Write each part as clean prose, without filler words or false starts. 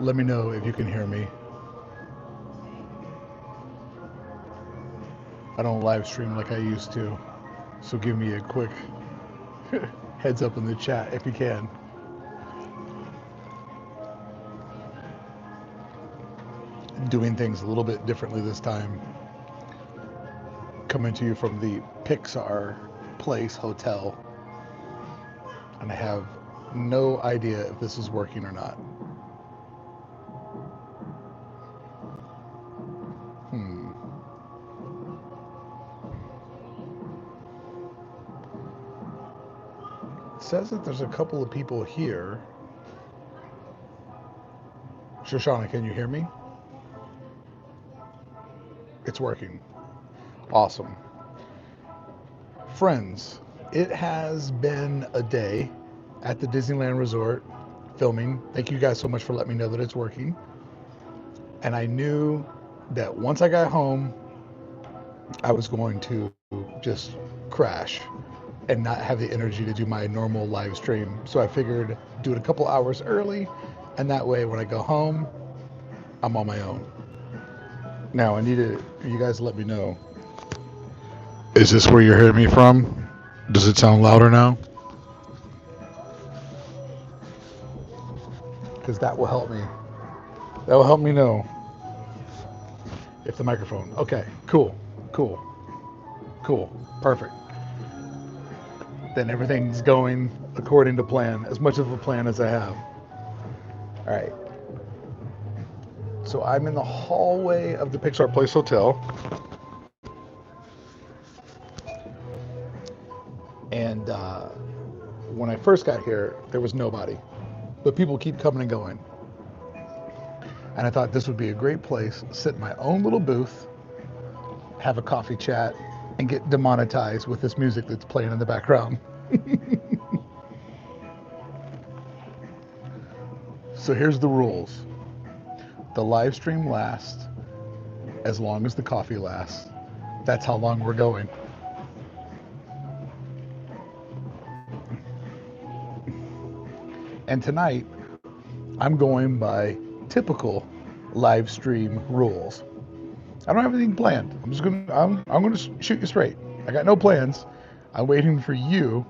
Let me know if you can hear me. I don't live stream like I used to, so give me a quick heads up in the chat if you can. Doing things a little bit differently this time. Coming to you from the Pixar Place Hotel. And I have no idea if this is working or not. It says that there's a couple of people here. Shoshana, can you hear me? It's working. Awesome. Friends, it has been a day at the Disneyland Resort filming. Thank you guys so much for letting me know that it's working. And I knew that once I got home, I was going to just crash and not have the energy to do my normal live stream. So I figured do it a couple hours early, and that way when I go home, I'm on my own. Now I need you guys let me know. Is this where you're hearing me from? Does it sound louder now? Because that will help me. That will help me know if the microphone. Okay, cool, perfect. Then everything's going according to plan, as much of a plan as I have. All right. So I'm in the hallway of the Pixar Place Hotel. And when I first got here, there was nobody. But people keep coming and going. And I thought this would be a great place, sit in my own little booth, have a coffee chat, and get demonetized with this music that's playing in the background. So here's the rules. The live stream lasts as long as the coffee lasts. That's how long we're going. And tonight, I'm going by typical live stream rules. I don't have anything planned. I'm gonna shoot you straight. I got no plans. I'm waiting for you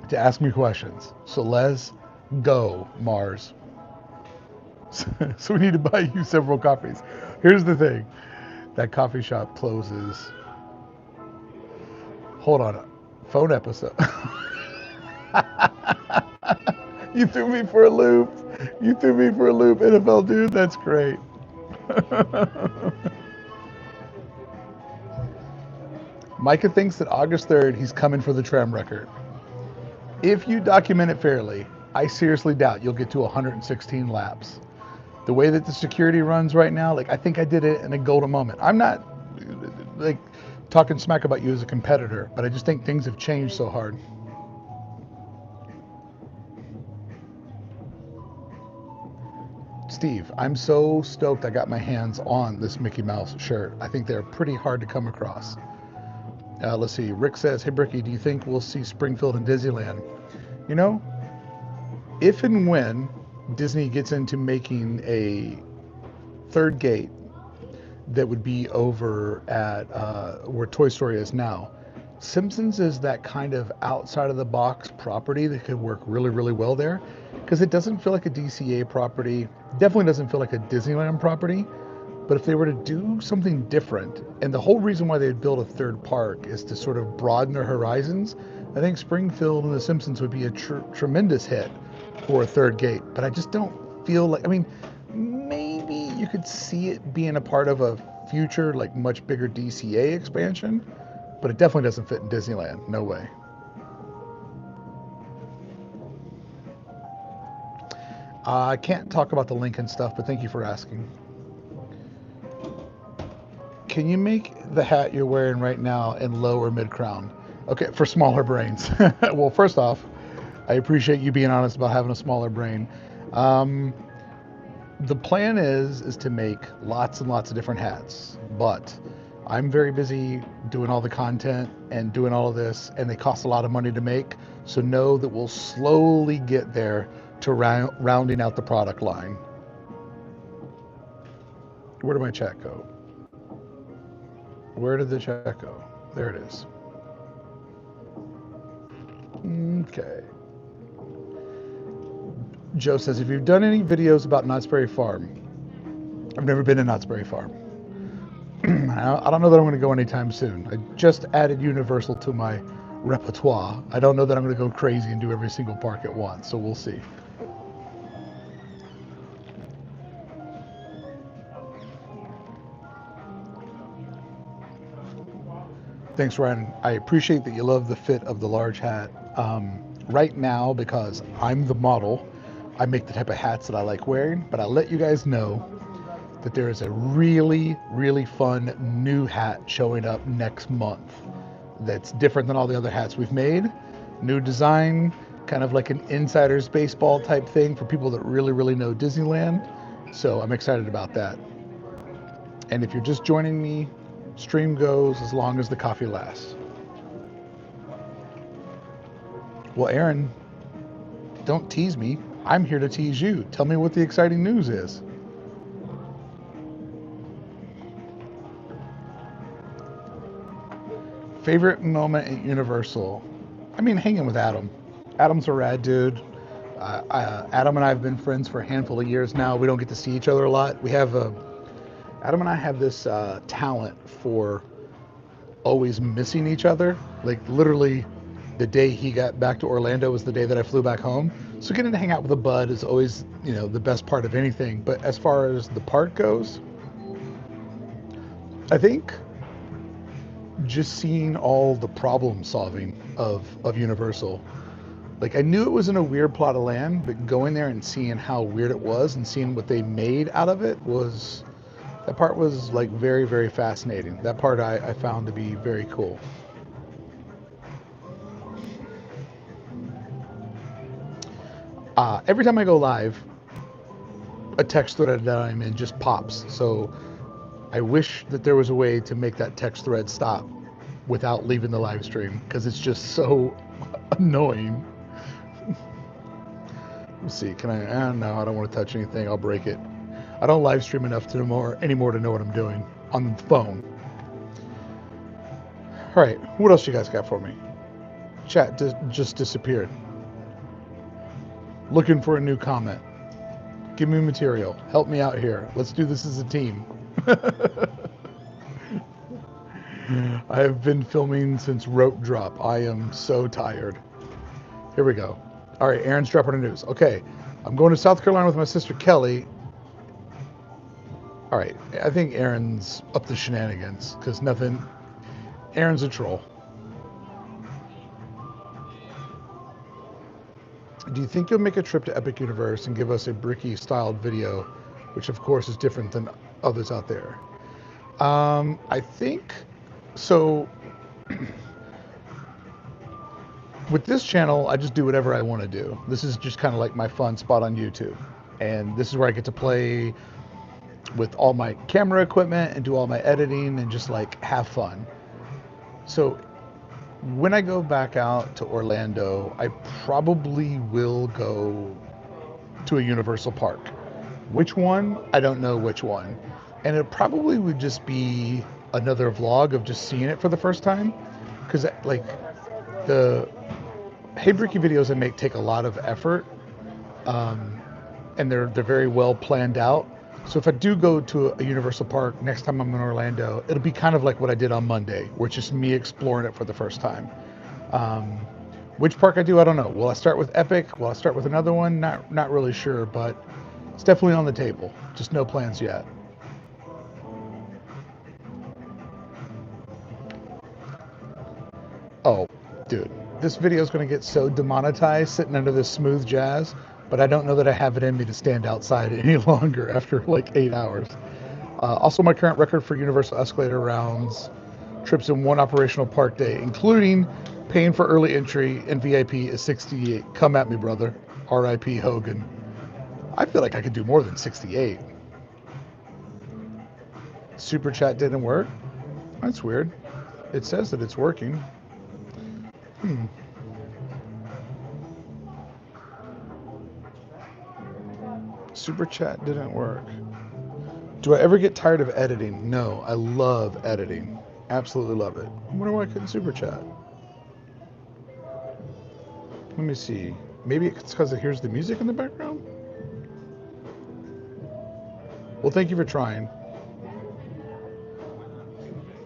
to ask me questions. So let's go, Mars. So we need to buy you several coffees. Here's the thing. That coffee shop closes. Hold on. Phone episode. You threw me for a loop. NFL dude. That's great. Micah thinks that August 3rd, he's coming for the tram record. If you document it fairly, I seriously doubt you'll get to 116 laps. The way that the security runs right now, I think I did it in a golden moment. I'm not talking smack about you as a competitor, but I just think things have changed so hard. Steve, I'm so stoked I got my hands on this Mickey Mouse shirt. I think they're pretty hard to come across. Let's see. Rick says, hey, Bricky, do you think we'll see Springfield and Disneyland? You know, if and when Disney gets into making a third gate that would be over at where Toy Story is now, Simpsons is that kind of outside of the box property that could work really, really well there, because it doesn't feel like a DCA property, definitely doesn't feel like a Disneyland property. But if they were to do something different, and the whole reason why they'd build a third park is to sort of broaden their horizons, I think Springfield and The Simpsons would be a tremendous hit for a third gate. But I just don't feel like, maybe you could see it being a part of a future, much bigger DCA expansion, but it definitely doesn't fit in Disneyland. No way. I can't talk about the Lincoln stuff, but thank you for asking. Can you make the hat you're wearing right now in low or mid crown? Okay, for smaller brains. Well, first off, I appreciate you being honest about having a smaller brain. The plan is to make lots and lots of different hats, but I'm very busy doing all the content and doing all of this, and they cost a lot of money to make. So know that we'll slowly get there to rounding out the product line. Where did my chat go? Where did the chat go? There it is. Okay. Joe says, if you've done any videos about Knott's Berry Farm, I've never been to Knott's Berry Farm. I don't know that I'm going to go anytime soon. I just added Universal to my repertoire. I don't know that I'm going to go crazy and do every single park at once, so we'll see. Thanks, Ryan. I appreciate that you love the fit of the large hat. Right now, because I'm the model, I make the type of hats that I like wearing, but I'll let you guys know that there is a really, really fun new hat showing up next month that's different than all the other hats we've made. New design, kind of like an insider's baseball type thing for people that really, really know Disneyland. So I'm excited about that. And if you're just joining me, stream goes as long as the coffee lasts. Well, Aaron, don't tease me. I'm here to tease you. Tell me what the exciting news is. Favorite moment at Universal? I mean, hanging with Adam. Adam's a rad dude. Adam and I have been friends for a handful of years now. We don't get to see each other a lot. Adam and I have this talent for always missing each other. Like literally the day he got back to Orlando was the day that I flew back home. So getting to hang out with a bud is always, the best part of anything. But as far as the park goes, I think just seeing all the problem solving of Universal. Like I knew it was in a weird plot of land, but going there and seeing how weird it was and seeing what they made out of it that part was like very, very fascinating. That part I found to be very cool. Every time I go live, a text thread that I'm in just pops. So I wish that there was a way to make that text thread stop without leaving the live stream because it's just so annoying. Let's see, can I? No, I don't want to touch anything. I'll break it. I don't live stream enough anymore to know what I'm doing on the phone. All right, what else you guys got for me? Chat just disappeared. Looking for a new comment. Give me material. Help me out here. Let's do this as a team. I have been filming since rope drop. I am so tired. Here we go. All right, Aaron's dropping the news. Okay, I'm going to South Carolina with my sister Kelly. All right, I think Aaron's up to shenanigans because Aaron's a troll. Do you think you'll make a trip to Epic Universe and give us a Bricky-styled video, which of course is different than others out there? I think so. With this channel, I just do whatever I want to do. This is just kind of like my fun spot on YouTube. And this is where I get to play with all my camera equipment and do all my editing and just like have fun. So when I go back out to Orlando, I probably will go to a Universal park. Which one? I don't know which one. And it probably would just be another vlog of just seeing it for the first time. Because like the Hey Bricky videos I make take a lot of effort. And they're very well planned out. So if I do go to a Universal park next time I'm in Orlando, it'll be kind of like what I did on Monday, where it's just me exploring it for the first time. Which park I do, I don't know. Will I start with Epic? Will I start with another one? Not really sure, but it's definitely on the table. Just no plans yet. Oh, dude, this video is going to get so demonetized sitting under this smooth jazz, but I don't know that I have it in me to stand outside any longer after like 8 hours. Also, my current record for Universal Escalator rounds, trips in one operational park day, including paying for early entry and VIP, is 68. Come at me, brother. R.I.P. Hogan. I feel like I could do more than 68. Super chat didn't work? That's weird. It says that it's working. Super chat didn't work. Do I ever get tired of editing? No, I love editing. Absolutely love it. I wonder why I couldn't super chat. Let me see. Maybe it's because it hears the music in the background? Well, thank you for trying.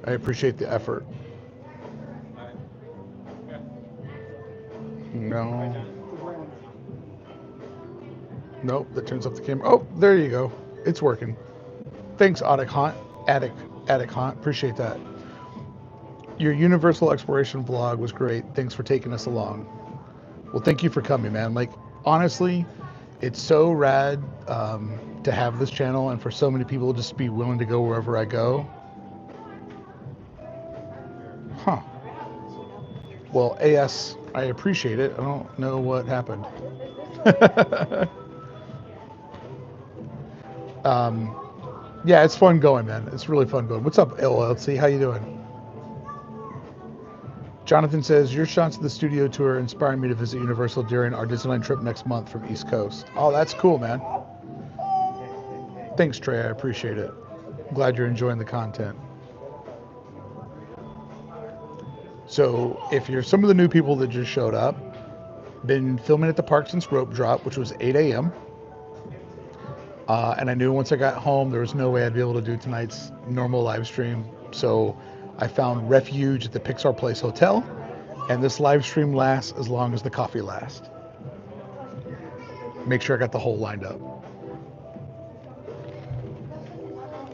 I appreciate the effort. No. Nope, that turns off the camera. Oh, there you go. It's working. Thanks, Attic Hunt. Attic Hunt. Appreciate that. Your Universal Exploration vlog was great. Thanks for taking us along. Well, thank you for coming, man. Like, honestly, it's so rad to have this channel and for so many people just be willing to go wherever I go. Huh. Well, AS, I appreciate it. I don't know what happened. Yeah, it's fun going, man. It's really fun going. What's up, LLC? How you doing? Jonathan says, your shots of the studio tour inspired me to visit Universal during our Disneyland trip next month from East Coast. Oh, that's cool, man. Thanks, Trey. I appreciate it. I'm glad you're enjoying the content. So if you're some of the new people that just showed up, been filming at the park since rope drop, which was 8 a.m. And I knew once I got home, there was no way I'd be able to do tonight's normal live stream. So I found refuge at the Pixar Place Hotel, and this live stream lasts as long as the coffee lasts. Make sure I got the whole lined up.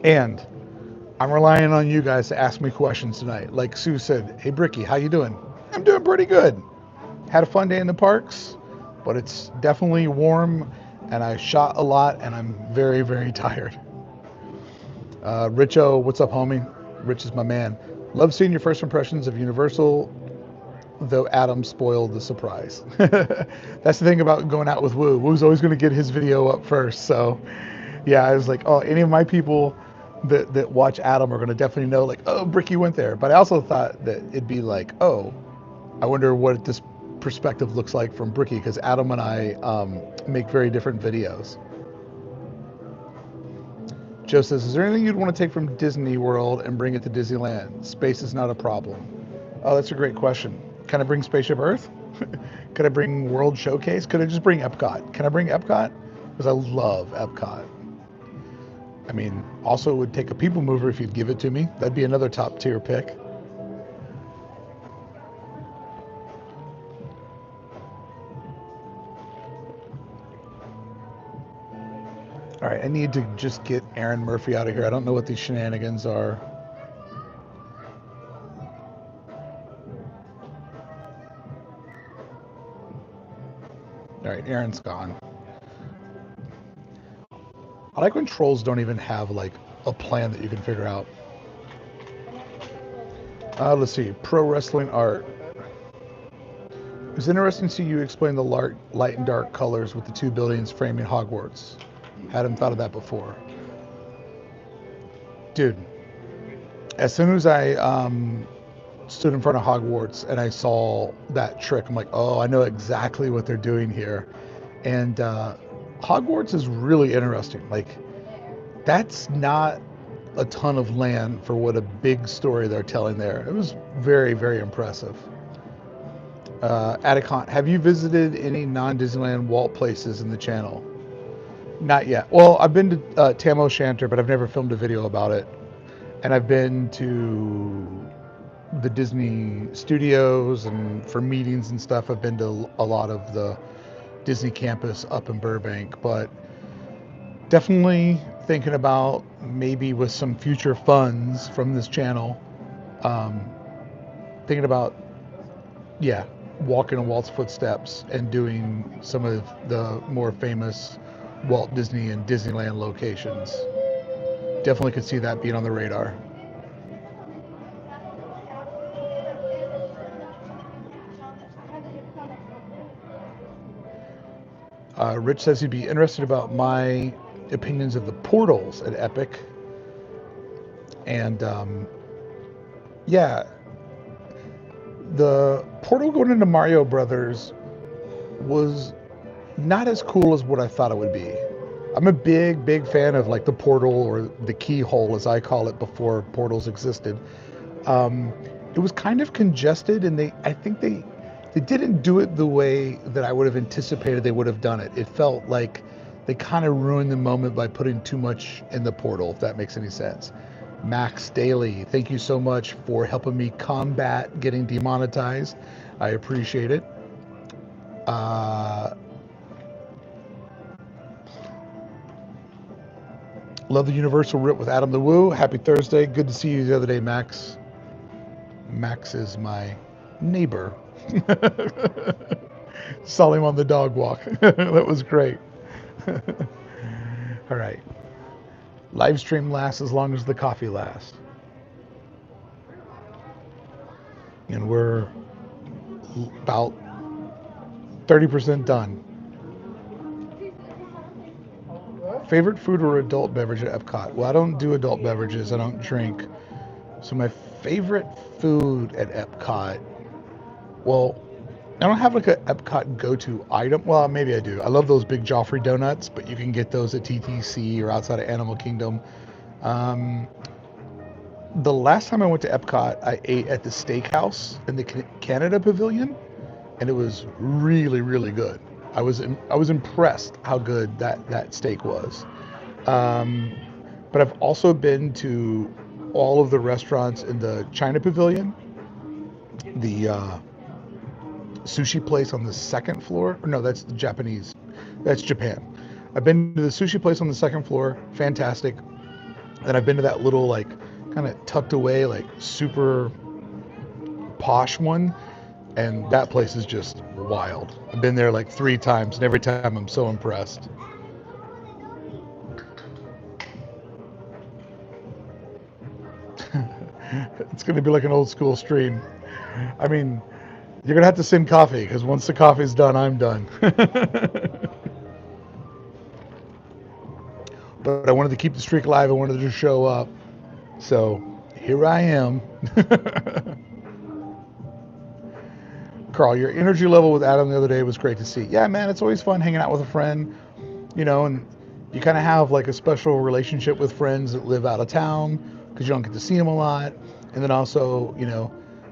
And I'm relying on you guys to ask me questions tonight. Like Sue said, hey Bricky, how you doing? I'm doing pretty good. Had a fun day in the parks, but it's definitely warm, and I shot a lot, and I'm very, very tired. Richo, what's up, homie? Rich is my man. Love seeing your first impressions of Universal, though Adam spoiled the surprise. That's the thing about going out with Woo. Woo's always going to get his video up first. So, yeah, I was like, oh, any of my people that watch Adam are going to definitely know, like, oh, Bricky went there. But I also thought that it'd be like, oh, I wonder what this perspective looks like from Bricky, because Adam and I make very different videos. Joe says, is there anything you'd want to take from Disney World and bring it to Disneyland? Space is not a problem. Oh, that's a great question. Can I bring Spaceship Earth? Could I bring World Showcase? Could I just bring Epcot? Can I bring Epcot? Because I love Epcot. I mean, also it would take a people mover if you'd give it to me. That'd be another top tier pick. All right, I need to just get Aaron Murphy out of here. I don't know what these shenanigans are. All right, Aaron's gone. I like when trolls don't even have like a plan that you can figure out. Let's see, pro wrestling art. It's interesting to see you explain the light and dark colors with the two buildings framing Hogwarts. Hadn't thought of that before. Dude, as soon as I stood in front of Hogwarts and I saw that trick, I'm like, oh, I know exactly what they're doing here. And Hogwarts is really interesting. Like, that's not a ton of land for what a big story they're telling there. It was very, very impressive. Atticon, have you visited any non-Disneyland Walt places in the channel? Not yet. Well, I've been to Tam O'Shanter, but I've never filmed a video about it. And I've been to the Disney studios, and for meetings and stuff, I've been to a lot of the Disney campus up in Burbank. But definitely thinking about maybe with some future funds from this channel, thinking about, yeah, walking in Walt's footsteps and doing some of the more famous Walt Disney and Disneyland locations. Definitely could see that being on the radar. Rich says he'd be interested about my opinions of the portals at Epic. And yeah, the portal going into Mario Brothers was not as cool as what I thought it would be. I'm a big fan of like the portal or the keyhole, as I call it, before portals existed. Um, it was kind of congested, and I think they didn't do it the way that I would have anticipated they would have done it. It felt like they kind of ruined the moment by putting too much in the portal, if that makes any sense. Max Daly, thank you so much for helping me combat getting demonetized. I appreciate it. Uh, love the Universal Rip with Adam the Woo. Happy Thursday. Good to see you the other day, Max. Max is my neighbor. Saw him on the dog walk. That was great. All right. Live stream lasts as long as the coffee lasts. And we're about 30% done. Favorite food or adult beverage at Epcot? Well, I don't do adult beverages. I don't drink. So my favorite food at Epcot, well, I don't have like a Epcot go-to item. Well, maybe I do. I love those big Joffrey donuts, but you can get those at TTC or outside of Animal Kingdom. The last time I went to Epcot, I ate at the steakhouse in the Canada Pavilion, and it was really good. I was impressed how good that steak was. But I've also been to all of the restaurants in the China Pavilion, the sushi place on the second floor. Or no, that's the Japanese. That's Japan. I've been to the sushi place on the second floor. Fantastic. And I've been to that little like kind of tucked away like super posh one, and that place is just wild. I've been there like 3 times, and every time I'm so impressed. It's going to be like an old school stream. I mean, you're going to have to send coffee, because once the coffee's done, I'm done. But I wanted to keep the streak alive. I wanted to show up. So here I am. Carl, your energy level with Adam the other day was great to see. Yeah, man, it's always fun hanging out with a friend, and you kind of have like a special relationship with friends that live out of town because you don't get to see them a lot. And then also,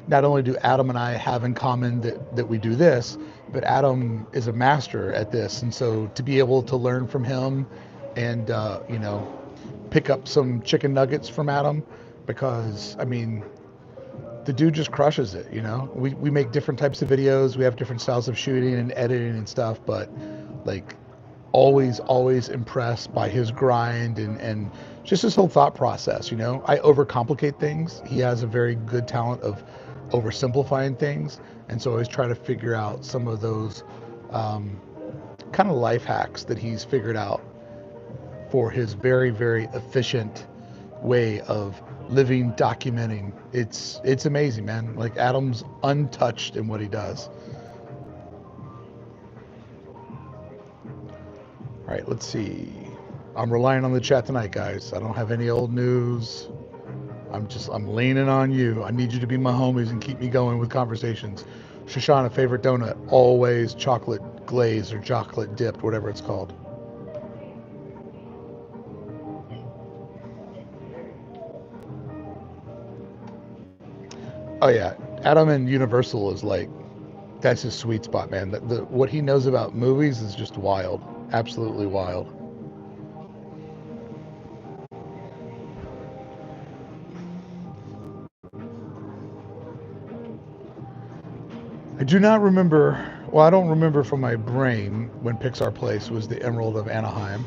not only do Adam and I have in common that we do this, but Adam is a master at this. And so to be able to learn from him and, pick up some chicken nuggets from Adam, because, I mean, the dude just crushes it, We make different types of videos. We have different styles of shooting and editing and stuff, but like always impressed by his grind and just his whole thought process, I overcomplicate things. He has a very good talent of oversimplifying things. And so I always try to figure out some of those kind of life hacks that he's figured out for his very efficient way of living, documenting. It's amazing, man. Like Adam's untouched in what he does. All right, let's see. I'm relying on the chat tonight, guys. I don't have any old news. I'm leaning on you. I need you to be my homies and keep me going with conversations. Shoshana, favorite donut? Always chocolate glazed or chocolate dipped, whatever it's called. Oh yeah, Adam and Universal is like, that's his sweet spot, man. What he knows about movies is just wild, absolutely wild. I do not remember. Well, I don't remember from my brain when Pixar Place was the Emerald of Anaheim.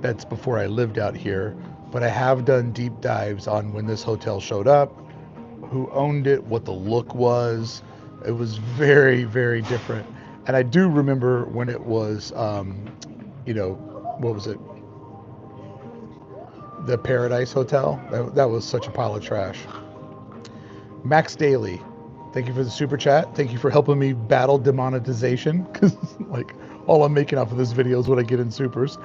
That's before I lived out here. But I have done deep dives on when this hotel showed up, who owned it, what the look was. It was very different. And I do remember when it was, what was it? The Paradise Hotel. That was such a pile of trash. Max Daly, thank you for the super chat. Thank you for helping me battle demonetization, because like all I'm making off of this video is what I get in supers.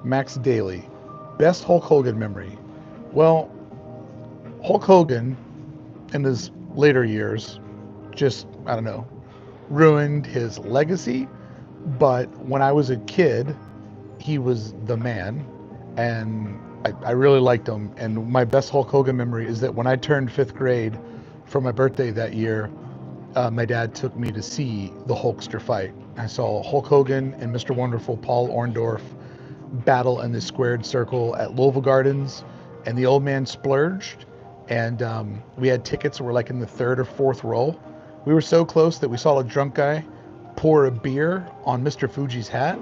Max Daly, best Hulk Hogan memory. Well, Hulk Hogan in his later years just, I don't know, ruined his legacy. But when I was a kid, he was the man, and I really liked him. And my best Hulk Hogan memory is that when I turned 5th grade for my birthday that year, my dad took me to see the Hulkster fight. I saw Hulk Hogan and Mr. Wonderful Paul Orndorff battle in this squared circle at Louisville Gardens, and the old man splurged, and we had tickets that were like in the 3rd or 4th row. We were so close that we saw a drunk guy pour a beer on Mr. Fuji's hat,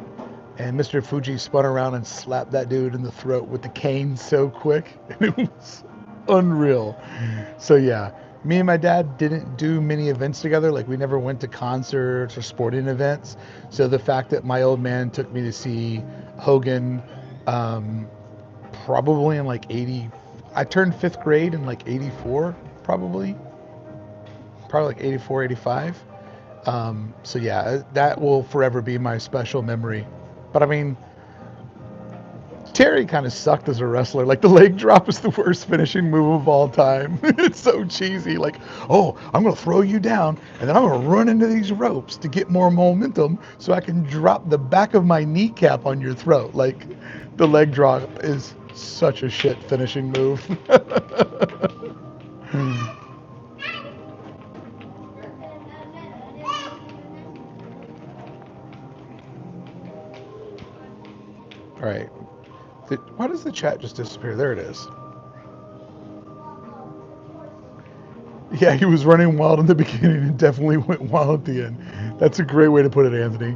and Mr. Fuji spun around and slapped that dude in the throat with the cane so quick. It was unreal. So yeah, me and my dad didn't do many events together. Like, we never went to concerts or sporting events. So the fact that my old man took me to see Hogan, probably in like 80, I turned 5th grade in like 84, probably like 84, 85. So yeah, that will forever be my special memory. But I mean, Terry kind of sucked as a wrestler. Like, the leg drop is the worst finishing move of all time. It's so cheesy. Like, oh, I'm going to throw you down, and then I'm going to run into these ropes to get more momentum so I can drop the back of my kneecap on your throat. Like, the leg drop is such a shit finishing move. All right. Why does the chat just disappear? There it is. Yeah, he was running wild in the beginning and definitely went wild at the end. That's a great way to put it, Anthony.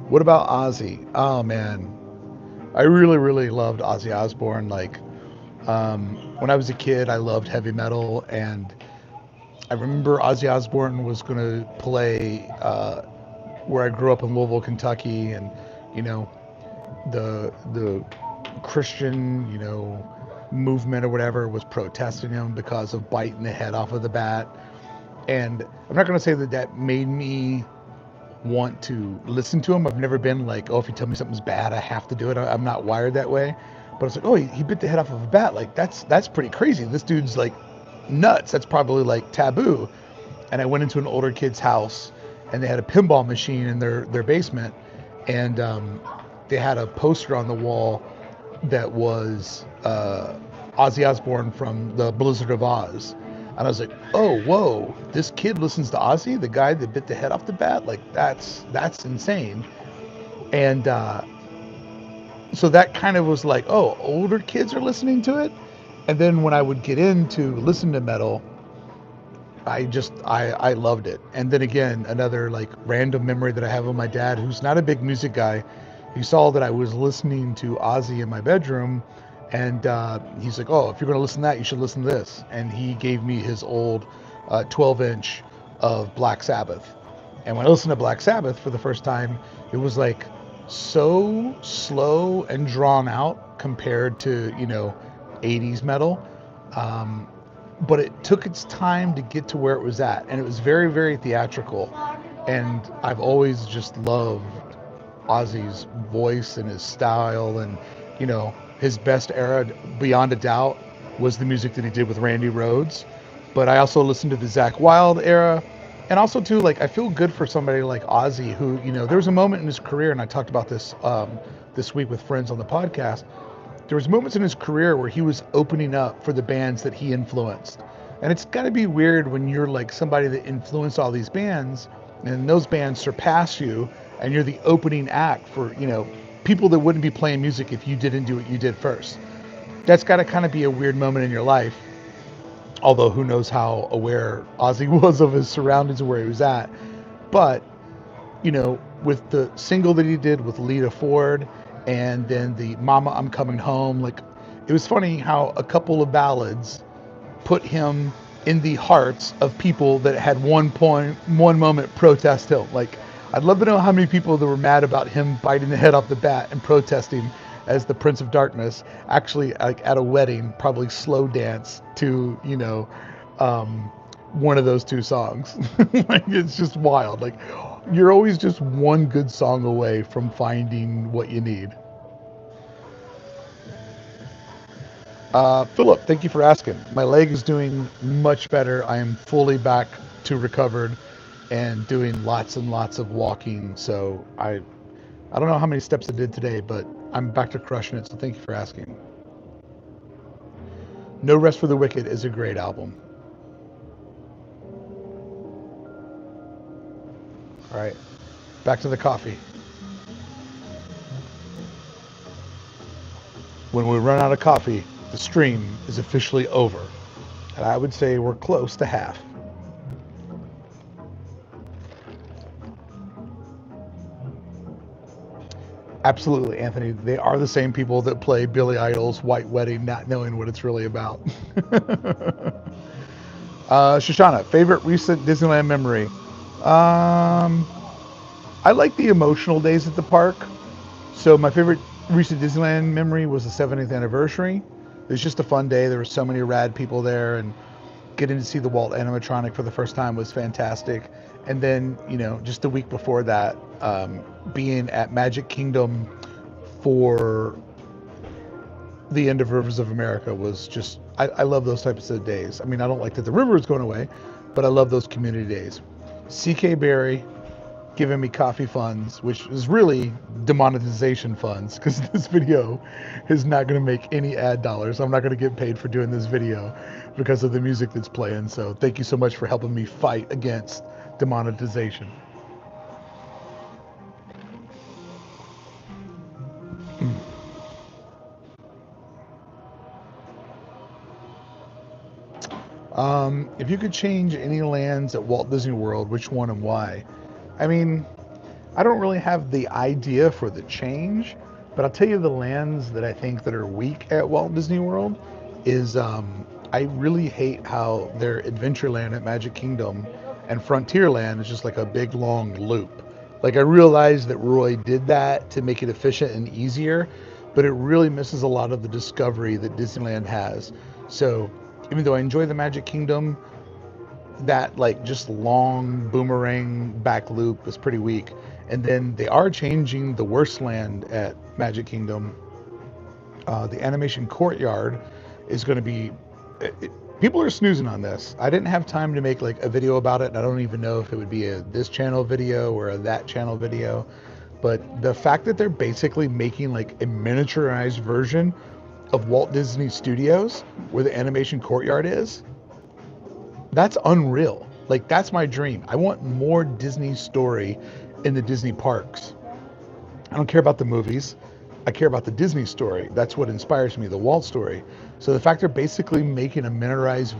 What about Ozzy? Oh, man. I really, really loved Ozzy Osbourne. Like, when I was a kid, I loved heavy metal, and I remember Ozzy Osbourne was going to play where I grew up in Louisville, Kentucky, and, you know, the Christian, movement or whatever was protesting him because of biting the head off of the bat. And I'm not going to say that made me want to listen to him. I've never been like, oh, if you tell me something's bad, I have to do it. I'm not wired that way. But it's like, oh, he bit the head off of a bat. Like, that's pretty crazy. This dude's like nuts. That's probably like taboo. And I went into an older kid's house, and they had a pinball machine in their basement, and they had a poster on the wall that was Ozzy Osbourne from the Blizzard of Oz. And I was like, oh, whoa, this kid listens to Ozzy, the guy that bit the head off the bat? Like, that's insane. And so that kind of was like, oh, older kids are listening to it? And then when I would get into listen to metal, I loved it. And then again, another like random memory that I have of my dad, who's not a big music guy. He saw that I was listening to Ozzy in my bedroom, and he's like, oh, if you're going to listen to that, you should listen to this. And he gave me his old 12-inch of Black Sabbath. And when I listened to Black Sabbath for the first time, it was like so slow and drawn out compared to, 80s metal. But it took its time to get to where it was at. And it was very, very theatrical. And I've always just loved Ozzy's voice and his style, and his best era beyond a doubt was the music that he did with Randy Rhoads. But I also listened to the Zakk Wylde era, and also too, like, I feel good for somebody like Ozzy, who there was a moment in his career, and I talked about this this week with friends on the podcast. There was moments in his career where he was opening up for the bands that he influenced, and it's got to be weird when you're like somebody that influenced all these bands, and those bands surpass you, and you're the opening act for, people that wouldn't be playing music if you didn't do what you did first. That's got to kind of be a weird moment in your life. Although who knows how aware Ozzy was of his surroundings and where he was at. But, with the single that he did with Lita Ford, and then the Mama, I'm Coming Home, like, it was funny how a couple of ballads put him in the hearts of people that had one moment protest him. Like, I'd love to know how many people that were mad about him biting the head off the bat and protesting as the Prince of Darkness actually, like, at a wedding, probably slow dance to, one of those two songs. Like, it's just wild. Like, you're always just one good song away from finding what you need. Philip, thank you for asking. My leg is doing much better. I am fully back to recovered and doing lots and lots of walking. So I don't know how many steps I did today, but I'm back to crushing it, so thank you for asking. No Rest for the Wicked is a great album. All right, back to the coffee. When we run out of coffee, the stream is officially over. And I would say we're close to half. Absolutely, Anthony. They are the same people that play Billy Idol's White Wedding, not knowing what it's really about. Shoshana, favorite recent Disneyland memory? I like the emotional days at the park. So my favorite recent Disneyland memory was the 70th anniversary. It was just a fun day. There were so many rad people there, and getting to see the Walt animatronic for the first time was fantastic. And then, just the week before that, being at Magic Kingdom for the end of Rivers of America was just, I love those types of days. I mean, I don't like that the river is going away, but I love those community days. CK Berry giving me coffee funds, which is really demonetization funds, because this video is not going to make any ad dollars. I'm not going to get paid for doing this video because of the music that's playing. So thank you so much for helping me fight against demonetization. If you could change any lands at Walt Disney World, which one and why? I mean, I don't really have the idea for the change, but I'll tell you the lands that I think that are weak at Walt Disney World is I really hate how their Adventureland at Magic Kingdom and Frontierland is just like a big long loop. Like I realize that Roy did that to make it efficient and easier, but it really misses a lot of the discovery that Disneyland has. So even though I enjoy the Magic Kingdom, that like just long boomerang back loop is pretty weak. And then they are changing the worst land at Magic Kingdom. The animation courtyard is going to be. People are snoozing on this. I didn't have time to make like a video about it. I don't even know if it would be a this channel video or a that channel video. But the fact that they're basically making like a miniaturized version of Walt Disney Studios where the animation courtyard is, that's unreal. Like that's my dream. I want more Disney story in the Disney parks. I don't care about the movies. I care about the Disney story. That's what inspires me, the Walt story. So the fact they're basically making a miniaturized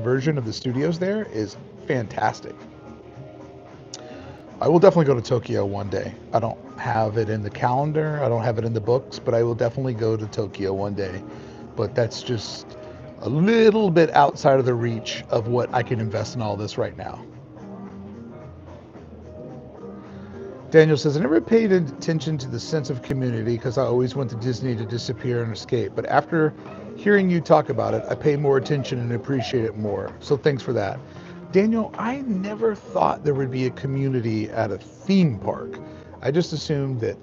version of the studios there is fantastic. I will definitely go to Tokyo one day. I don't have it in the calendar. I don't have it in the books, but I will definitely go to Tokyo one day. But that's just a little bit outside of the reach of what I can invest in all this right now. Daniel says, I never paid attention to the sense of community because I always went to Disney to disappear and escape. But after hearing you talk about it, I pay more attention and appreciate it more. So thanks for that. Daniel, I never thought there would be a community at a theme park. I just assumed that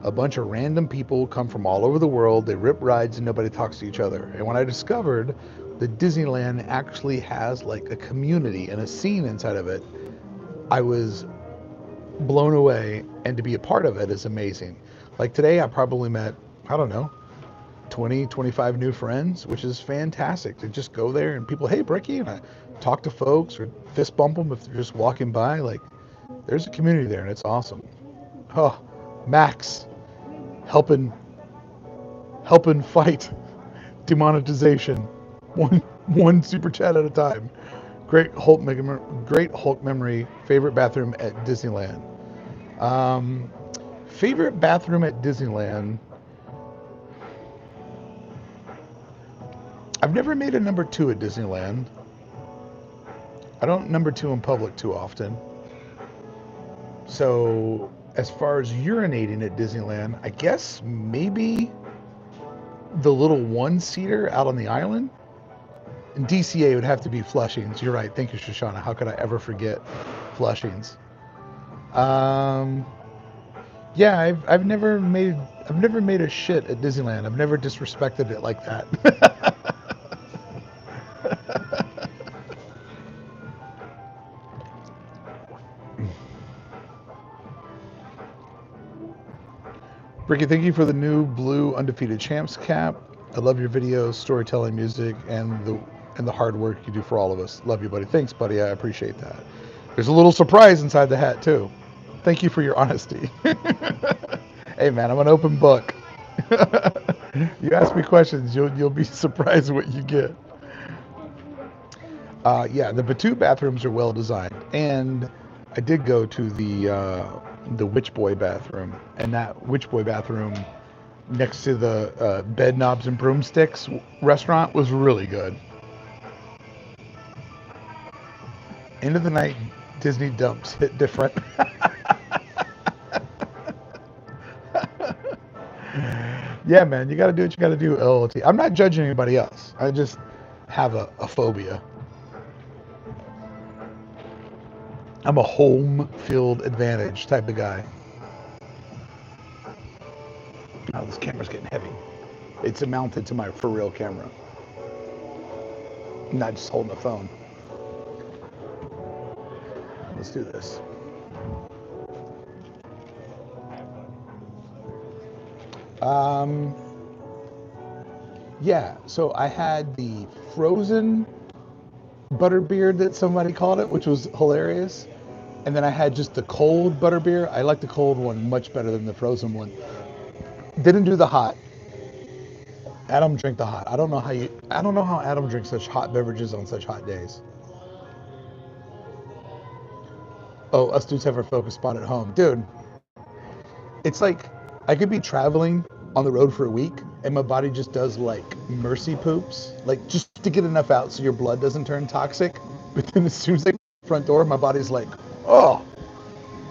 a bunch of random people come from all over the world, they rip rides and nobody talks to each other. And when I discovered that Disneyland actually has like a community and a scene inside of it, I was blown away, and to be a part of it is amazing. Like today I probably met, I don't know, 20, 25 new friends, which is fantastic to just go there and people, hey, Bricky, and I talk to folks or fist bump them if they're just walking by. Like there's a community there and it's awesome. Oh, Max, helping fight demonetization, one super chat at a time. Great Hulk memory. Favorite bathroom at Disneyland. Favorite bathroom at Disneyland. I've never made a number two at Disneyland. I don't number two in public too often. So as far as urinating at Disneyland, I guess maybe the little one-seater out on the island. In DCA, it would have to be Flushings. You're right. Thank you, Shoshana. How could I ever forget Flushings? Yeah, I've never made a shit at Disneyland. I've never disrespected it like that. Ricky, thank you for the new blue Undefeated Champs cap. I love your videos, storytelling, music, and the hard work you do for all of us. Love you, buddy. Thanks, buddy. I appreciate that. There's a little surprise inside the hat too. Thank you for your honesty. Hey, man, I'm an open book. You ask me questions, you'll be surprised what you get. Yeah, the Batu bathrooms are well designed, and I did go to the Witch Boy bathroom, and that Witch Boy bathroom next to the Bed Knobs and Broomsticks restaurant was really good. End of the night, Disney dumps hit different. Yeah, man, you got to do what you got to do. LLT. I'm not judging anybody else. I just have a phobia. I'm a home field advantage type of guy. Oh, this camera's getting heavy. It's mounted to my for real camera. I'm not just holding a phone. Let's do this. Yeah, so I had the frozen butterbeer that somebody called it, which was hilarious. And then I had just the cold butterbeer. I like the cold one much better than the frozen one. Didn't do the hot. Adam drank the hot. I don't know how Adam drinks such hot beverages on such hot days. Oh, us dudes have our focus spot at home. Dude, it's like I could be traveling on the road for a week and my body just does like mercy poops, like just to get enough out so your blood doesn't turn toxic. But then as soon as I get to the front door, my body's like, oh,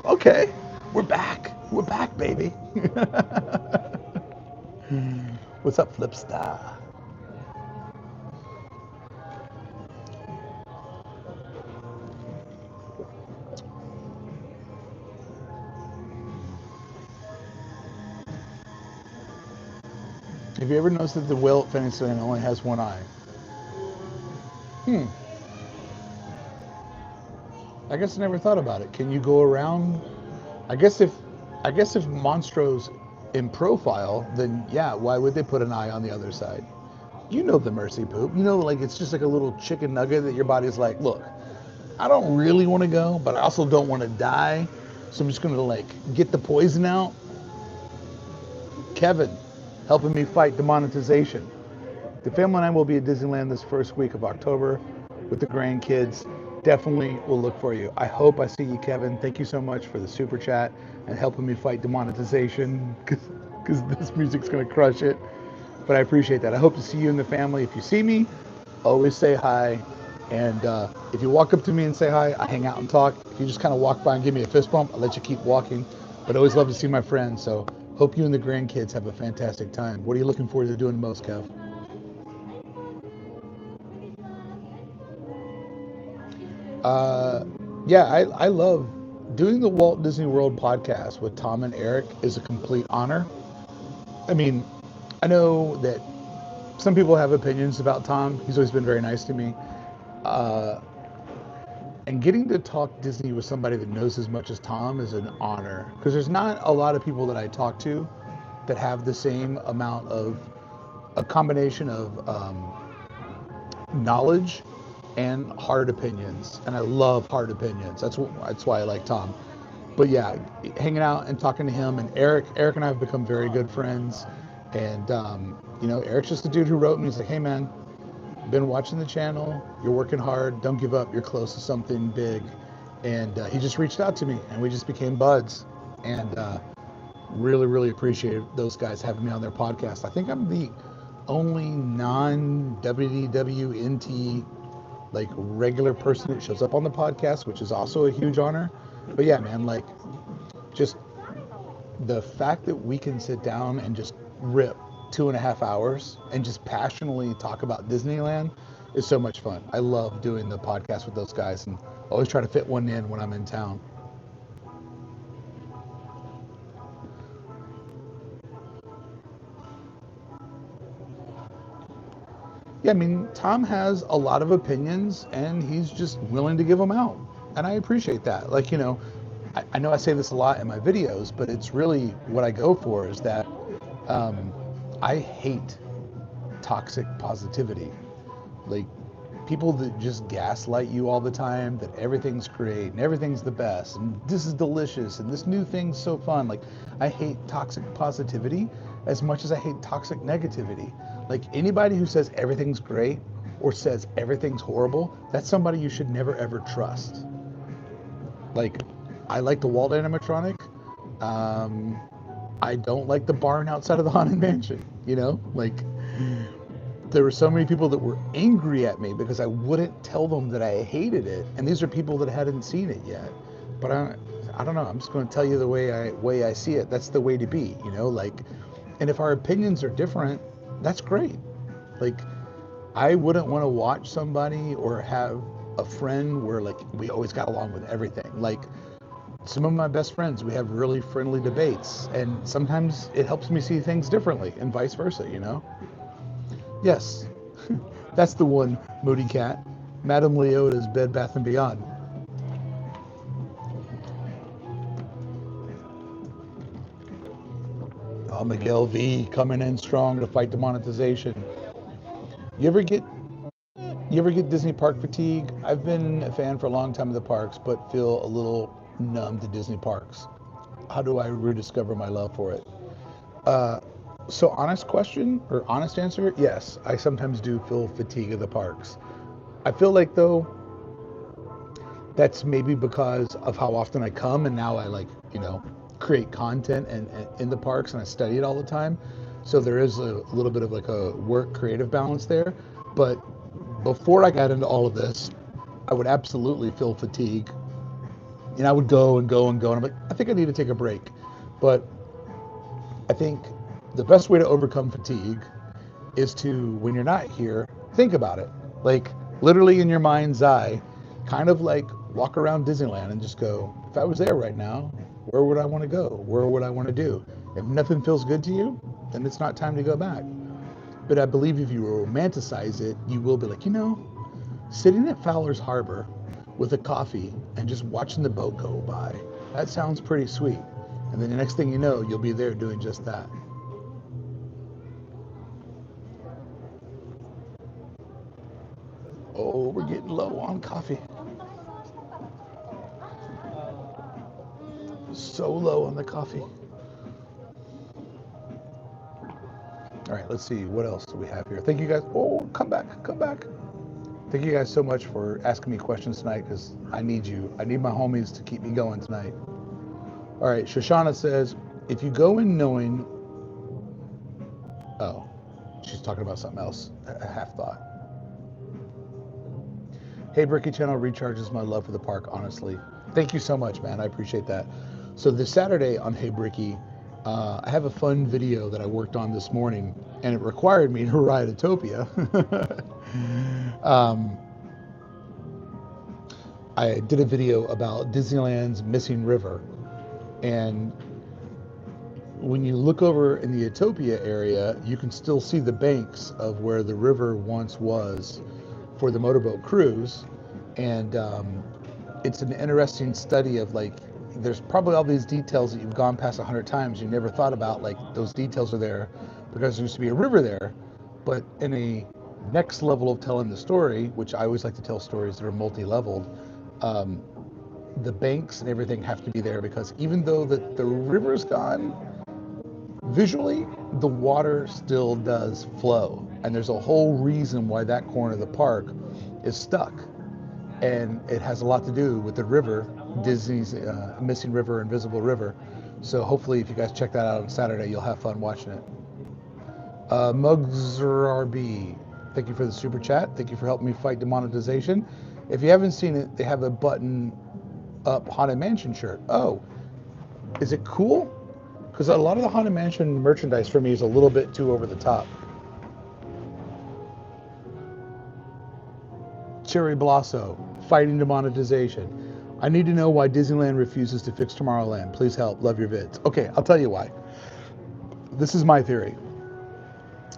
okay, we're back. We're back, baby. What's up, Flipstar? Have you ever noticed that the whale at Fantasyland only has one eye? I guess I never thought about it. Can you go around? I guess if Monstro's in profile, then yeah, why would they put an eye on the other side? You know the mercy poop. You know, like it's just like a little chicken nugget that your body's like, look, I don't really want to go, but I also don't want to die. So I'm just gonna like get the poison out. Kevin, helping me fight demonetization. The family and I will be at Disneyland this first week of October with the grandkids. Definitely will look for you. I hope I see you, Kevin. Thank you so much for the super chat and helping me fight demonetization because this music's going to crush it. But I appreciate that. I hope to see you and the family. If you see me, always say hi. And if you walk up to me and say hi, I hang out and talk. If you just kind of walk by and give me a fist bump, I'll let you keep walking. But I always love to see my friends. So hope you and the grandkids have a fantastic time. What are you looking forward to doing the most, Kev? Yeah, I love doing the Walt Disney World podcast with Tom and Eric is a complete honor. I mean, I know that some people have opinions about Tom. He's always been very nice to me. And getting to talk Disney with somebody that knows as much as Tom is an honor because there's not a lot of people that I talk to that have the same amount of a combination of knowledge and hard opinions, and I love hard opinions. That's why I like Tom. But yeah, hanging out and talking to him and Eric and I have become very good friends. And Eric's just a dude who wrote me. He's like, hey man, been watching the channel. You're working hard. Don't give up. You're close to something big. And he just reached out to me, and we just became buds. And really, really appreciate those guys having me on their podcast. I think I'm the only non-WDWNT like regular person that shows up on the podcast, which is also a huge honor. But yeah, man, like just the fact that we can sit down and just rip 2.5 hours and just passionately talk about Disneyland is so much fun. I love doing the podcast with those guys and always try to fit one in when I'm in town. Yeah, I mean, Tom has a lot of opinions and he's just willing to give them out. And I appreciate that. Like, I know I say this a lot in my videos, but it's really what I go for is that I hate toxic positivity. Like people that just gaslight you all the time, that everything's great and everything's the best and this is delicious and this new thing's so fun. Like I hate toxic positivity as much as I hate toxic negativity. Like anybody who says everything's great or says everything's horrible, that's somebody you should never ever trust. Like I like the wall animatronic. I don't like the barn outside of the Haunted Mansion, you know? Like there were so many people that were angry at me because I wouldn't tell them that I hated it. And these are people that hadn't seen it yet. But I don't know. I'm just going to tell you the way I see it. That's the way to be, you know, like, and if our opinions are different, that's great. Like, I wouldn't want to watch somebody or have a friend where like we always got along with everything. Like some of my best friends, we have really friendly debates, and sometimes it helps me see things differently and vice versa, you know? Yes, that's the one, Moody Cat. Madame Leota's Bed Bath & Beyond. Oh, Miguel V coming in strong to fight demonetization. You ever get Disney park fatigue? I've been a fan for a long time of the parks, but feel a little numb to Disney parks. How do I rediscover my love for it? So honest question or honest answer, yes, I sometimes do feel fatigue of the parks. I feel like though that's maybe because of how often I come and now I like, you know, create content and in the parks and I study it all the time. So there is a little bit of like a work creative balance there. But before I got into all of this, I would absolutely feel fatigue. And I would go and go and go. And I'm like, I think I need to take a break. But I think the best way to overcome fatigue is to, when you're not here, think about it. Like literally in your mind's eye, kind of like walk around Disneyland and just go, if I was there right now, where would I want to go? Where would I want to do? If nothing feels good to you, then it's not time to go back. But I believe if you romanticize it, you will be like, you know, sitting at Fowler's Harbor with a coffee and just watching the boat go by, that sounds pretty sweet. And then the next thing you know, you'll be there doing just that. Oh, we're getting low on coffee. So low on the coffee. All right, let's see. What else do we have here? Thank you guys. Oh, come back. Thank you guys so much for asking me questions tonight because I need you. I need my homies to keep me going tonight. All right, Shoshana says, if you go in knowing, oh, she's talking about something else, a half thought. Hey, Bricky Channel recharges my love for the park, honestly. Thank you so much, man. I appreciate that. So this Saturday on Hey Bricky, I have a fun video that I worked on this morning, and it required me to ride Utopia. I did a video about Disneyland's missing river, and when you look over in the Utopia area, you can still see the banks of where the river once was for the motorboat cruise. And it's an interesting study of like, there's probably all these details that you've gone past 100 times. You never thought about like those details are there because there used to be a river there. But in a next level of telling the story, which I always like to tell stories that are multi-leveled, the banks and everything have to be there because even though the river's gone, visually, the water still does flow. And there's a whole reason why that corner of the park is stuck. And it has a lot to do with the river, Disney's Missing River, Invisible River. So hopefully if you guys check that out on Saturday, you'll have fun watching it. MugsRB, thank you for the super chat. Thank you for helping me fight demonetization. If you haven't seen it, they have a button up Haunted Mansion shirt. Oh, is it cool? Because a lot of the Haunted Mansion merchandise for me is a little bit too over the top. Cherry Blosso, fighting demonetization. I need to know why Disneyland refuses to fix Tomorrowland. Please help. Love your vids. Okay, I'll tell you why. This is my theory.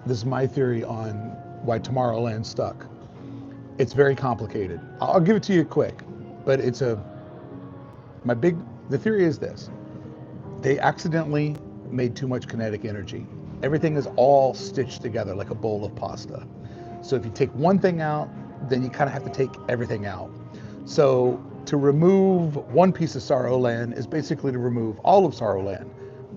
This is my theory on why Tomorrowland's stuck. It's very complicated. I'll give it to you quick, but it's my big The theory is this: they accidentally made too much kinetic energy. Everything is all stitched together like a bowl of pasta. So if you take one thing out, then you kind of have to take everything out. So to remove one piece of Sorrowland is basically to remove all of Sorrowland.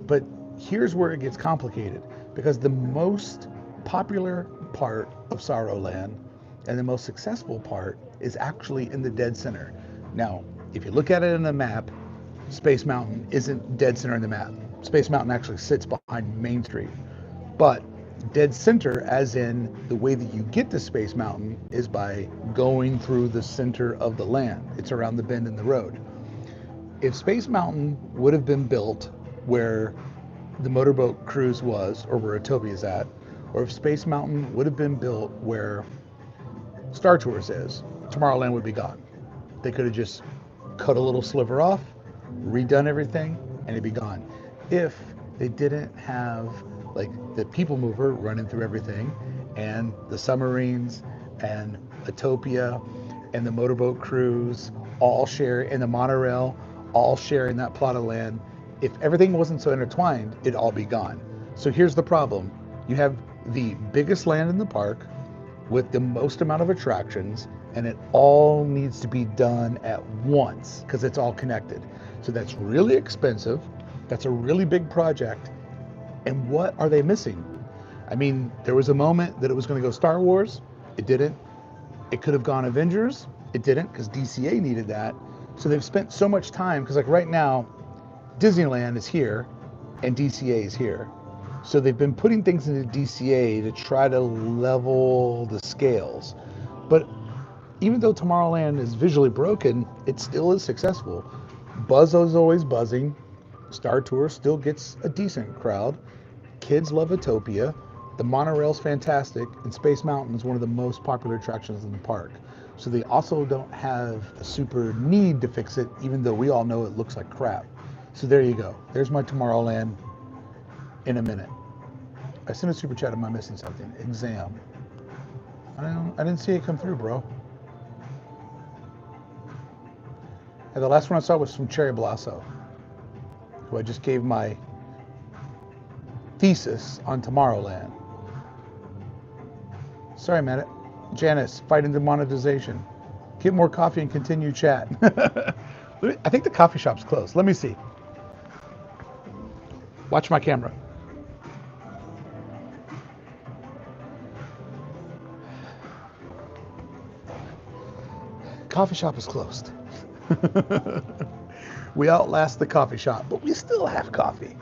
But here's where it gets complicated, because the most popular part of Sorrowland and the most successful part is actually in the dead center. Now, if you look at it in the map, Space Mountain isn't dead center in the map. Space Mountain actually sits behind Main Street. But dead center, as in the way that you get to Space Mountain, is by going through the center of the land. It's around the bend in the road. If Space Mountain would have been built where the motorboat cruise was, or where Utopia is at, or if Space Mountain would have been built where Star Tours is, Tomorrowland would be gone. They could have just cut a little sliver off, redone everything, and it'd be gone. If they didn't have like the people mover running through everything, and the submarines and Utopia and the motorboat cruise all share, and the monorail all share in that plot of land, if everything wasn't so intertwined, it'd all be gone. So here's the problem. You have the biggest land in the park with the most amount of attractions, and it all needs to be done at once because it's all connected. So that's really expensive. That's a really big project. And what are they missing? I mean, there was a moment that it was going to go Star Wars. It didn't. It could have gone Avengers. It didn't, because DCA needed that. So they've spent so much time, because like right now, Disneyland is here and DCA is here. So they've been putting things into DCA to try to level the scales. But even though Tomorrowland is visually broken, it still is successful. Buzz is always buzzing. Star Tours still gets a decent crowd. Kids love Utopia. The monorail's fantastic, and Space Mountain is one of the most popular attractions in the park. So they also don't have a super need to fix it, even though we all know it looks like crap. So there you go. There's my Tomorrowland in a minute. I sent a super chat. Am I missing something? Exam. I didn't see it come through, bro. And the last one I saw was from Cherry Blasso, who I just gave my thesis on Tomorrowland. Sorry, man. Janice, fighting demonetization. Get more coffee and continue chat. I think the coffee shop's closed. Let me see. Watch my camera. Coffee shop is closed. We outlast the coffee shop, but we still have coffee.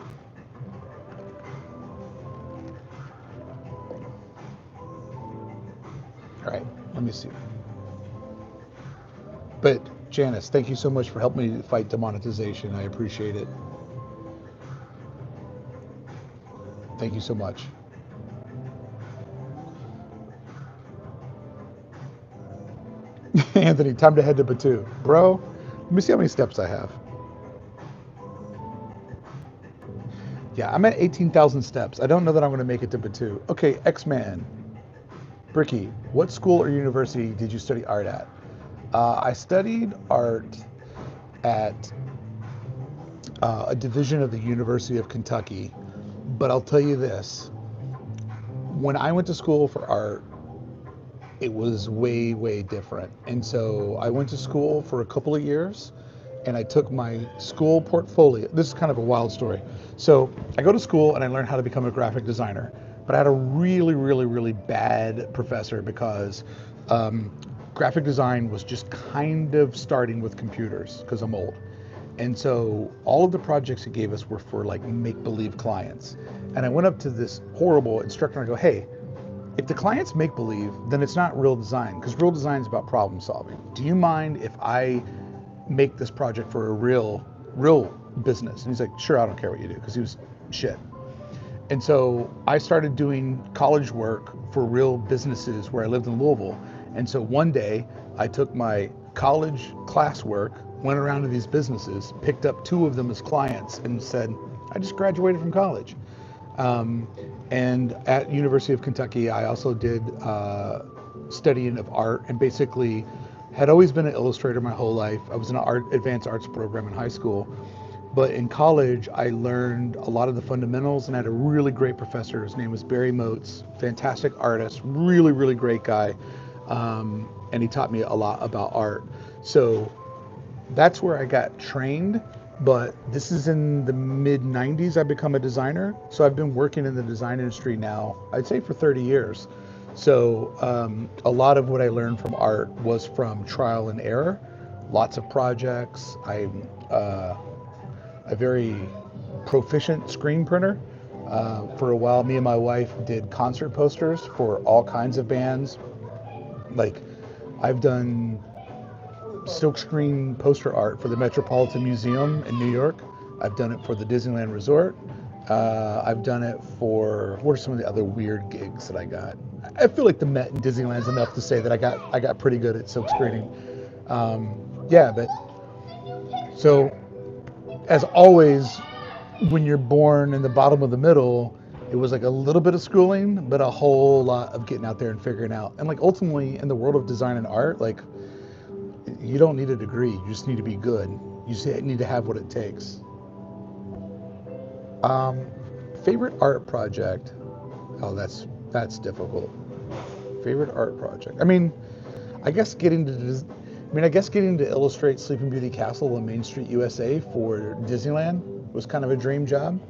All right, let me see. But Janice, thank you so much for helping me fight demonetization. I appreciate it. Thank you so much. Anthony, time to head to Batu. Bro, let me see how many steps I have. Yeah, I'm at 18,000 steps. I don't know that I'm going to make it to Batu. Okay, X-Man. Bricky, what school or university did you study art at? I studied art at a division of the University of Kentucky, but I'll tell you this. When I went to school for art, it was way, way different. And so I went to school for a couple of years, and I took my school portfolio. This is kind of a wild story. So I go to school and I learn how to become a graphic designer, but I had a really, really, really bad professor because graphic design was just kind of starting with computers because I'm old. And so all of the projects he gave us were for like make-believe clients. And I went up to this horrible instructor and I go, hey, if the clients make believe, then it's not real design, because real design is about problem solving. Do you mind if I make this project for a real business? And he's like, sure, I don't care what you do, because he was shit. And so I started doing college work for real businesses where I lived in Louisville. And so one day I took my college classwork, went around to these businesses, picked up 2 of them as clients and said, I just graduated from college. And at University of Kentucky, I also did studying of art, and basically had always been an illustrator my whole life. I was in an advanced arts program in high school. But in college, I learned a lot of the fundamentals and had a really great professor. His name was Barry Motes, fantastic artist, really, really great guy. And he taught me a lot about art. So that's where I got trained. But this is in the mid 90s, I become a designer. So I've been working in the design industry now, I'd say for 30 years. So a lot of what I learned from art was from trial and error, lots of projects. I'm a very proficient screen printer. For a while, me and my wife did concert posters for all kinds of bands. Like, I've done silkscreen poster art for the Metropolitan Museum in New York. I've done it for the Disneyland Resort. I've done it for, what are some of the other weird gigs that I got? I feel like the Met and Disneyland's enough to say that I got pretty good at silkscreening. Yeah, but so as always, when you're born in the bottom of the middle, it was like a little bit of schooling, but a whole lot of getting out there and figuring out. And like ultimately in the world of design and art, like you don't need a degree, you just need to be good. You just need to have what it takes. Favorite art project? Oh, that's difficult. Favorite art project? I guess getting to I guess getting to illustrate Sleeping Beauty Castle on Main Street, USA for Disneyland was kind of a dream job.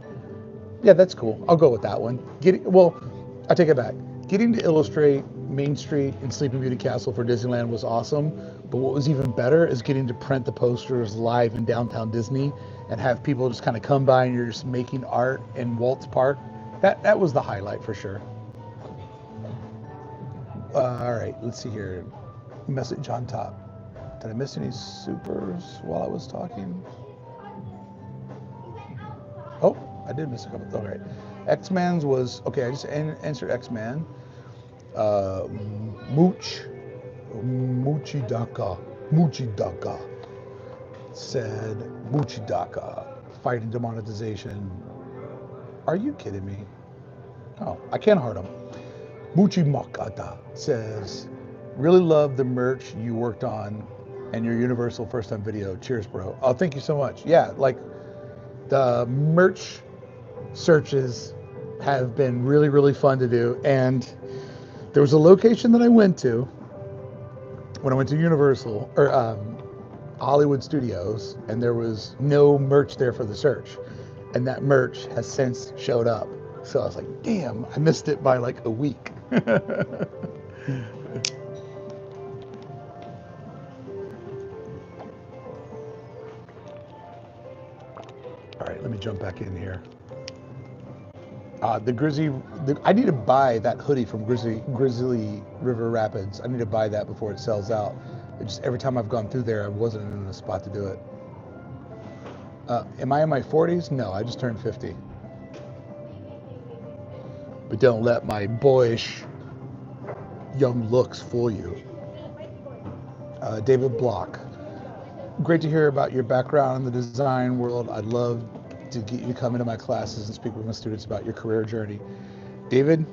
Yeah, that's cool. I'll go with that one. Well, I take it back. Getting to illustrate Main Street and Sleeping Beauty Castle for Disneyland was awesome. But what was even better is getting to print the posters live in downtown Disney and have people just kind of come by and you're just making art in Walt's Park. That was the highlight for sure. All right, let's see here. Message on top. Did I miss any supers while I was talking? Oh, I did miss a couple. All right. X-Man's was, okay, I just answered X-Man. Uh, Mooch, Muchidaka said, Muchidaka, fighting demonetization. Are you kidding me? Oh, I can't heart him. Muchimakata says, really love the merch you worked on and your Universal first time video. Cheers, bro. Oh, thank you so much. Yeah, like the merch searches have been really, really fun to do. And there was a location that I went to when I went to Universal or Hollywood Studios, and there was no merch there for the search. And that merch has since showed up. So I was like, damn, I missed it by like a week. All right, let me jump back in here. I need to buy that hoodie from Grizzly River Rapids. I need to buy that before it sells out. Every time I've gone through there, I wasn't in a spot to do it. Am I in my 40s? No, I just turned 50. But don't let my boyish young looks fool you. David Block. Great to hear about your background in the design world. I'd love to get you to come into my classes and speak with my students about your career journey. David,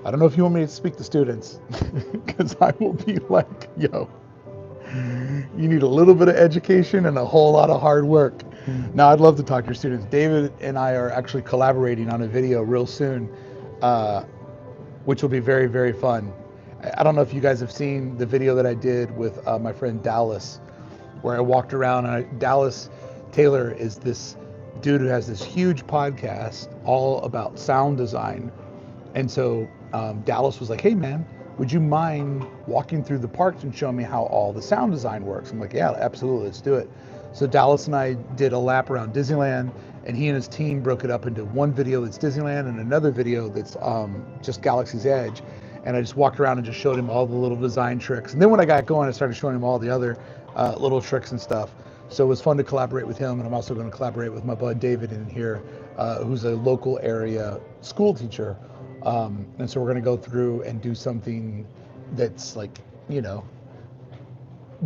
I don't know if you want me to speak to students, because I will be like, yo, you need a little bit of education and a whole lot of hard work. Now, I'd love to talk to your students. David and I are actually collaborating on a video real soon, which will be very, very fun. I don't know if you guys have seen the video that I did with my friend Dallas, where I walked around, and Dallas Taylor is this dude who has this huge podcast all about sound design. And so Dallas was like, hey man, would you mind walking through the parks and showing me how all the sound design works? I'm like, yeah, absolutely, let's do it. So Dallas and I did a lap around Disneyland, and he and his team broke it up into one video that's Disneyland and another video that's just Galaxy's Edge. And I just walked around and just showed him all the little design tricks. And then when I got going, I started showing him all the other little tricks and stuff. So it was fun to collaborate with him, and I'm also going to collaborate with my bud David in here, who's a local area school teacher. And so we're going to go through and do something that's like,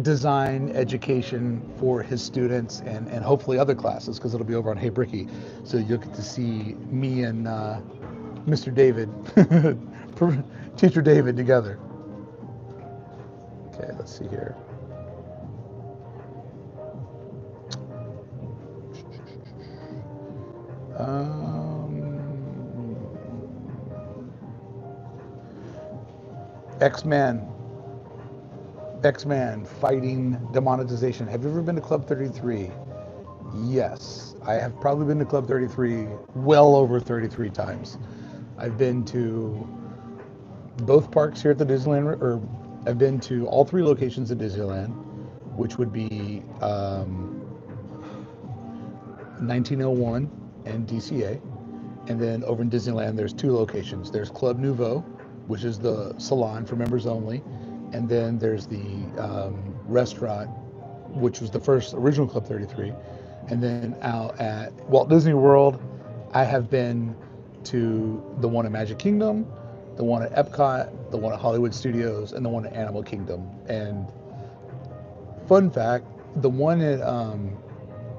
design education for his students and hopefully other classes, because it'll be over on Hey Bricky. So you'll get to see me and Mr. David, Teacher David together. Okay, let's see here. X-Man. X-Man fighting demonetization. Have you ever been to Club 33? Yes. I have probably been to Club 33 well over 33 times. I've been to both parks here at the Disneyland, or I've been to all three locations at Disneyland, which would be 1901 and DCA. And then over in Disneyland, there's two locations. There's Club Nouveau, which is the salon for members only. And then there's the restaurant, which was the first original Club 33. And then out at Walt Disney World, I have been to the one at Magic Kingdom, the one at Epcot, the one at Hollywood Studios, and the one at Animal Kingdom. And fun fact, the one at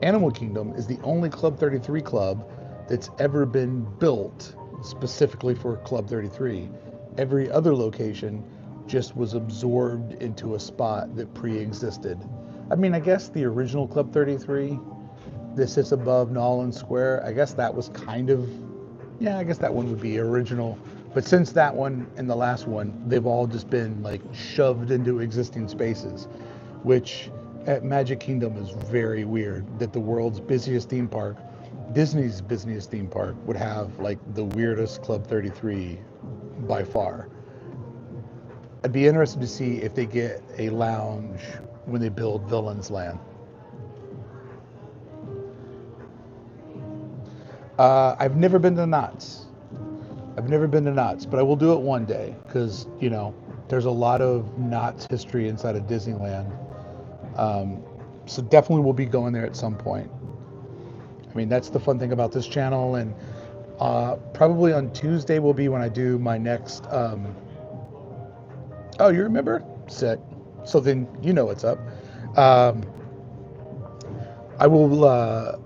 Animal Kingdom is the only Club 33 club that's ever been built specifically for Club 33. Every other location just was absorbed into a spot that pre-existed. I mean, I guess the original Club 33 that sits above Nolan Square, I guess that was kind of, yeah, I guess that one would be original. But since that one and the last one, they've all just been like shoved into existing spaces, which at Magic Kingdom is very weird that the world's busiest theme park, Disney's busiest theme park, would have like the weirdest Club 33 by far. I'd be interested to see if they get a lounge when they build Villains Land. I've never been to Knott's. I've never been to Knott's, but I will do it one day because, you know, there's a lot of Knott's history inside of Disneyland. So definitely we'll be going there at some point. I mean, that's the fun thing about this channel. And probably on Tuesday will be when I do my next... Oh, you remember? Sick. So then you know what's up. I will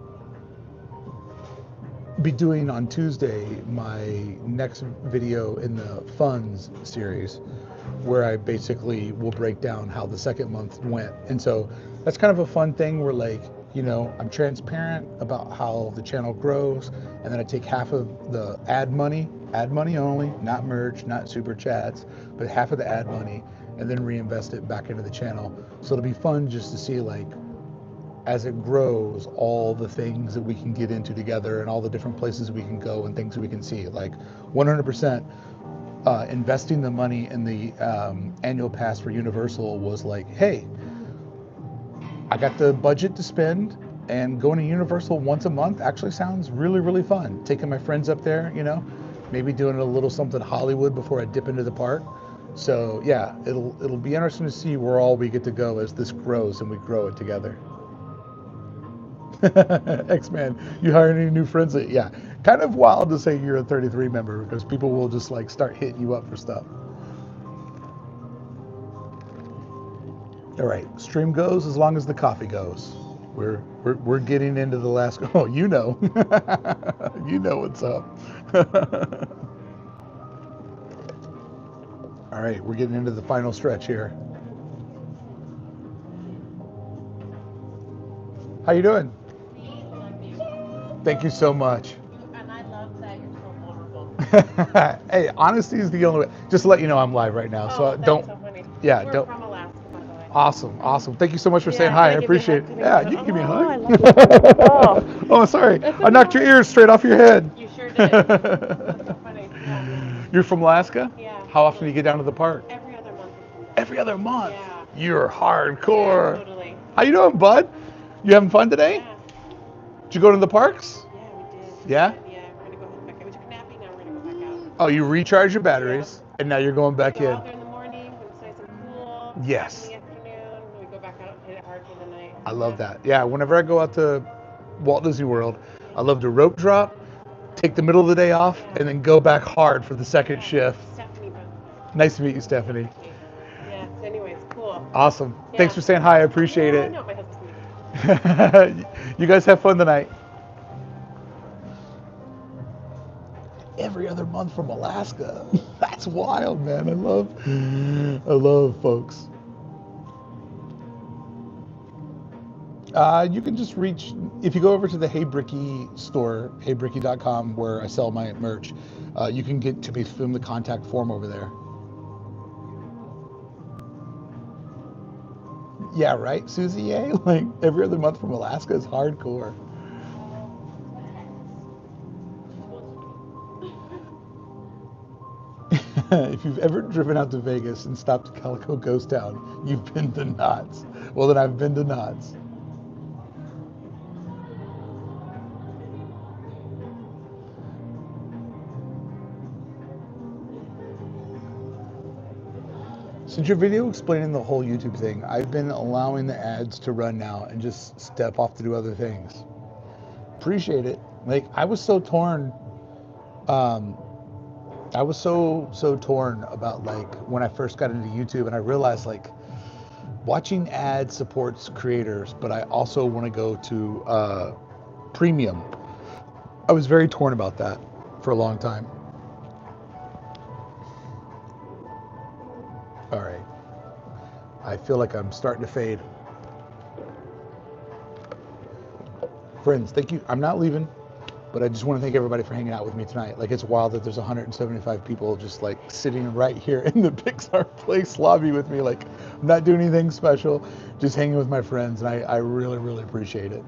be doing on Tuesday my next video in the funds series, where I basically will break down how the second month went. And so that's kind of a fun thing where, like, you know, I'm transparent about how the channel grows, and then I take half of the ad money only, not merch, not super chats, but half of the ad money, and then reinvest it back into the channel. So it'll be fun just to see, like, as it grows, all the things that we can get into together and all the different places we can go and things we can see. Like 100% investing the money in the annual pass for Universal was like, hey, I got the budget to spend, and going to Universal once a month actually sounds really, really fun. Taking my friends up there, you know, maybe doing a little something Hollywood before I dip into the park. So yeah, it'll be interesting to see where all we get to go as this grows and we grow it together. X-Man, you hired any new friends? Yeah, kind of wild to say you're a 33 member because people will just like start hitting you up for stuff. All right, stream goes as long as the coffee goes. We're getting into the last. Oh, you know, you know what's up. All right, we're getting into the final stretch here. How you doing? Thank you so much. And I love that you're so vulnerable. Hey, honesty is the only way. Just to let you know I'm live right now, so don't. So funny. Yeah, We're don't. from Alaska, by the way. Awesome. Thank you so much for saying hi. I appreciate it. Yeah, you can give me a hug. I love you. Oh, sorry. That's I knocked your ears straight off your head. You sure did. That's so funny. Yeah. You're from Alaska? Yeah. How often do you get down to the park? Every other month. Every other month? Yeah. You're hardcore. Yeah, totally. How you doing, bud? You having fun today? Yeah. Did you go to the parks? Yeah, we did. Yeah? Yeah, we're going to go ahead back out. We took a nappy, now we're going to go back out. Oh, you recharge your batteries, and now you're going back We go in. out there in the morning when it's nice and cool. Yes. In the afternoon, we go back out and hit it hard for the night. I love that. Yeah, whenever I go out to Walt Disney World, I love to rope drop, take the middle of the day off, and then go back hard for the second shift. Stephanie. Nice to meet you, Stephanie. Yeah, so anyways, cool. Awesome. Yeah. Thanks for saying hi. I appreciate it. No, my husband's You guys have fun tonight. Every other month from Alaska. That's wild, man. I love folks. You can just reach, if you go over to the Hey Bricky store, heybricky.com, where I sell my merch, you can get to me from the contact form over there. Yeah, right, Susie? Yay? Like every other month from Alaska is hardcore. If you've ever driven out to Vegas and stopped at Calico Ghost Town, you've been to Knott's. Well, then I've been to Knott's. Since your video explaining the whole YouTube thing, I've been allowing the ads to run now and just step off to do other things. Appreciate it. Like I was so torn. Um, I was so torn about like when I first got into YouTube, and I realized like watching ads supports creators, but I also want to go to premium. I was very torn about that for a long time. All right. I feel like I'm starting to fade. Friends, thank you. I'm not leaving, but I just want to thank everybody for hanging out with me tonight. Like it's wild that there's 175 people just like sitting right here in the Pixar Place lobby with me. Like I'm not doing anything special, just hanging with my friends, and I really, really appreciate it.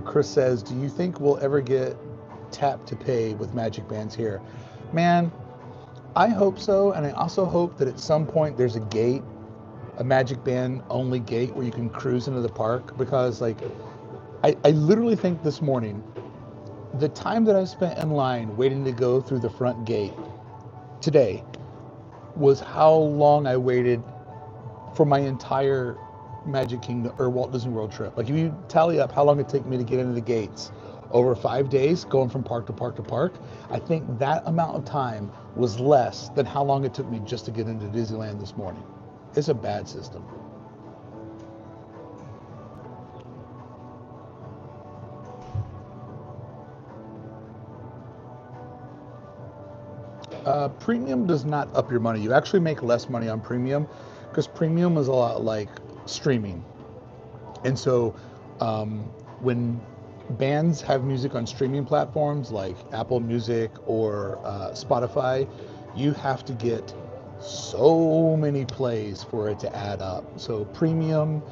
Chris says, do you think we'll ever get tap to pay with Magic Bands here? Man, I hope so, and I also hope that at some point there's a gate, a Magic Band only gate where you can cruise into the park, because like I literally think this morning, the time that I spent in line waiting to go through the front gate today was how long I waited for my entire Magic Kingdom or Walt Disney World trip. Like if you tally up how long it took me to get into the gates over 5 days, going from park to park to park, I think that amount of time was less than how long it took me just to get into Disneyland this morning. It's a bad system. Premium does not up your money. You actually make less money on premium because premium is a lot like streaming. And so when bands have music on streaming platforms like Apple Music or Spotify, you have to get so many plays for it to add up. So premium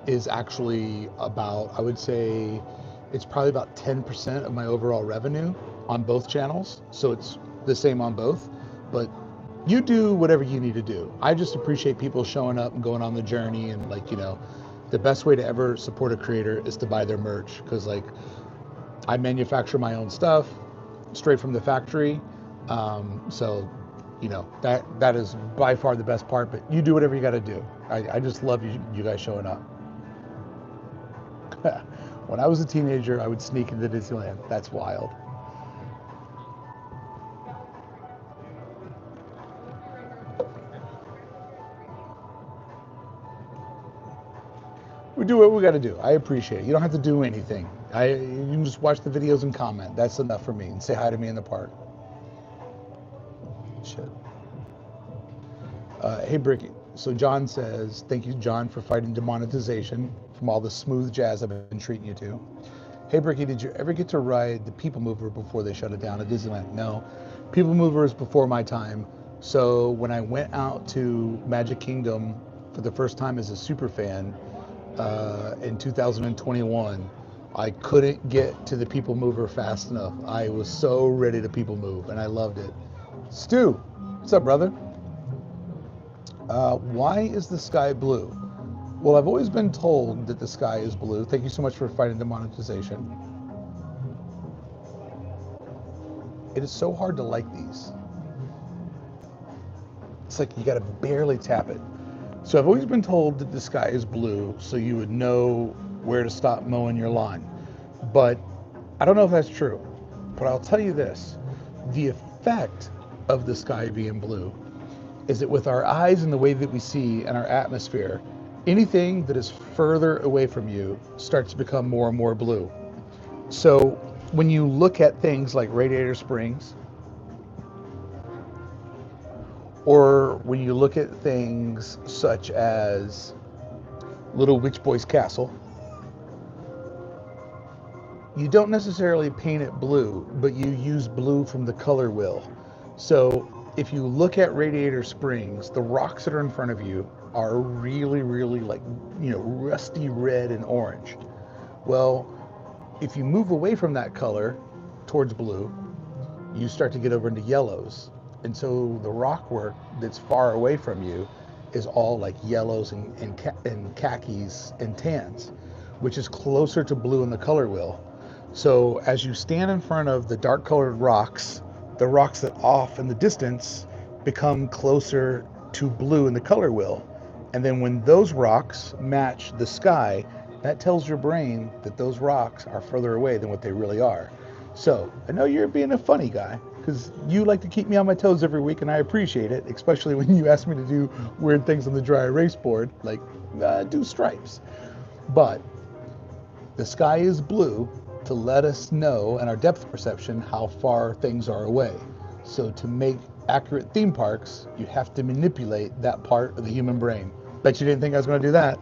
is actually about, I would say, it's probably about 10% of my overall revenue on both channels. So it's the same on both, but you do whatever you need to do. I just appreciate people showing up and going on the journey, and like, you know, the best way to ever support a creator is to buy their merch, because like I manufacture my own stuff straight from the factory. So, you know, that is by far the best part, but you do whatever you got to do. I just love you guys showing up. When I was a teenager, I would sneak into Disneyland. That's wild. We do what we got to do. I appreciate it. You don't have to do anything. You can just watch the videos and comment. That's enough for me. And say hi to me in the park. Shit. Hey, Bricky. So John says, thank you, John, for fighting demonetization from all the smooth jazz I've been treating you to. Hey, Bricky, did you ever get to ride the People Mover before they shut it down at Disneyland? No. People Mover is before my time. So when I went out to Magic Kingdom for the first time as a super fan in 2021, I couldn't get to the People Mover fast enough. I was so ready to People Move, and I loved it. Stu, what's up, brother? Why is the sky blue? Well, I've always been told that the sky is blue. Thank you so much for fighting demonetization. It is so hard to like these. It's like you got to barely tap it. So I've always been told that the sky is blue so you would know where to stop mowing your lawn. But I don't know if that's true. But I'll tell you this. The effect of the sky being blue is that with our eyes and the way that we see and our atmosphere, anything that is further away from you starts to become more and more blue. So when you look at things like Radiator Springs, or when you look at things such as Little Witch Boy's Castle. You don't necessarily paint it blue, but you use blue from the color wheel. So if you look at Radiator Springs, the rocks that are in front of you are really, really like, rusty red and orange. Well, if you move away from that color towards blue, you start to get over into yellows. And so the rock work that's far away from you is all like yellows and khakis and tans, which is closer to blue in the color wheel. So as you stand in front of the dark colored rocks, the rocks that off in the distance become closer to blue in the color wheel. And then when those rocks match the sky, that tells your brain that those rocks are further away than what they really are. So I know you're being a funny guy because you like to keep me on my toes every week, and I appreciate it, especially when you ask me to do weird things on the dry erase board, like do stripes. But the sky is blue to let us know in our depth perception how far things are away. So to make accurate theme parks, you have to manipulate that part of the human brain. Bet you didn't think I was going to do that.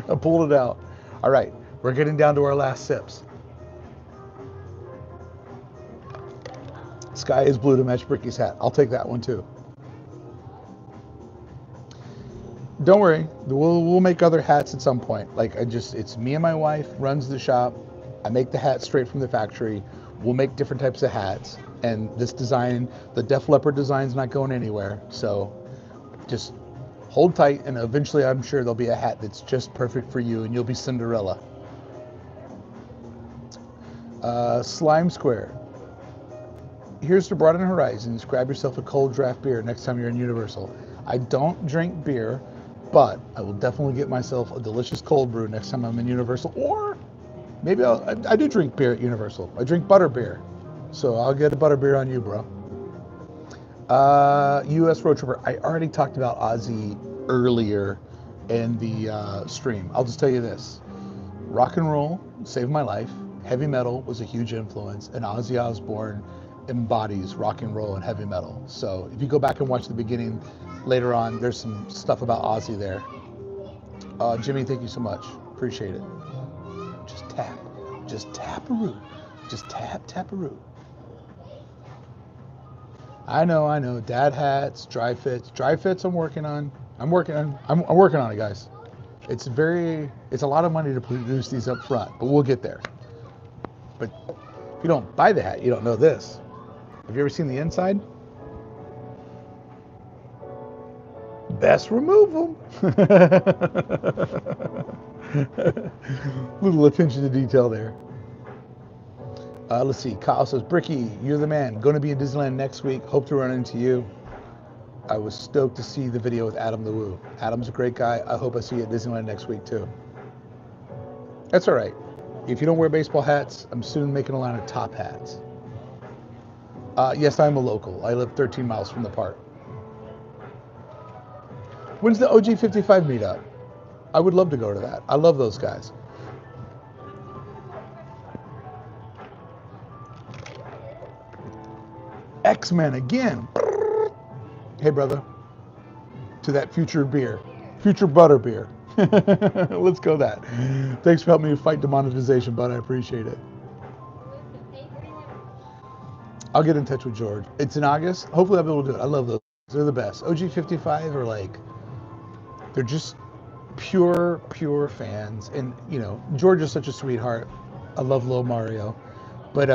I pulled it out. All right, we're getting down to our last sips. Sky is blue to match Bricky's hat. I'll take that one too. Don't worry, we'll make other hats at some point. It's me and my wife runs the shop. I make the hat straight from the factory. We'll make different types of hats. And this design, the Def Leppard design's not going anywhere. So just hold tight, and eventually I'm sure there'll be a hat that's just perfect for you, and you'll be Cinderella. Slime Square. Here's to broaden horizons. Grab yourself a cold draft beer next time you're in Universal. I don't drink beer, but I will definitely get myself a delicious cold brew next time I'm in Universal. Or maybe I do drink beer at Universal. I drink butter beer. So I'll get a butter beer on you, bro. US Road Tripper. I already talked about Aussie earlier in the stream. I'll just tell you this. Rock and roll saved my life. Heavy metal was a huge influence. And Aussie Osbourne embodies rock and roll and heavy metal. So if you go back and watch the beginning later on, there's some stuff about Ozzy there. Jimmy, thank you so much. Appreciate it. Just tap-a-roo. Just tap-a-roo. I know. Dad hats, dry fits. I'm working on it, guys. It's a lot of money to produce these up front, but we'll get there. But if you don't buy the hat, you don't know this. Have you ever seen the inside? Best remove them. Little attention to detail there. Let's see. Kyle says, Bricky, you're the man. Going to be in Disneyland next week. Hope to run into you. I was stoked to see the video with Adam the Woo. Adam's a great guy. I hope I see you at Disneyland next week too. That's all right. If you don't wear baseball hats, I'm soon making a line of top hats. Yes, I'm a local. I live 13 miles from the park. When's the OG 55 meetup? I would love to go to that. I love those guys. X-Men again. Hey, brother. To that future beer. Future butter beer. Let's go that. Thanks for helping me fight demonetization, bud. I appreciate it. I'll get in touch with George. It's in August. Hopefully I'll be able to do it. I love those. They're the best. OG 55 are like, they're just pure fans. And, George is such a sweetheart. I love Lil Mario. But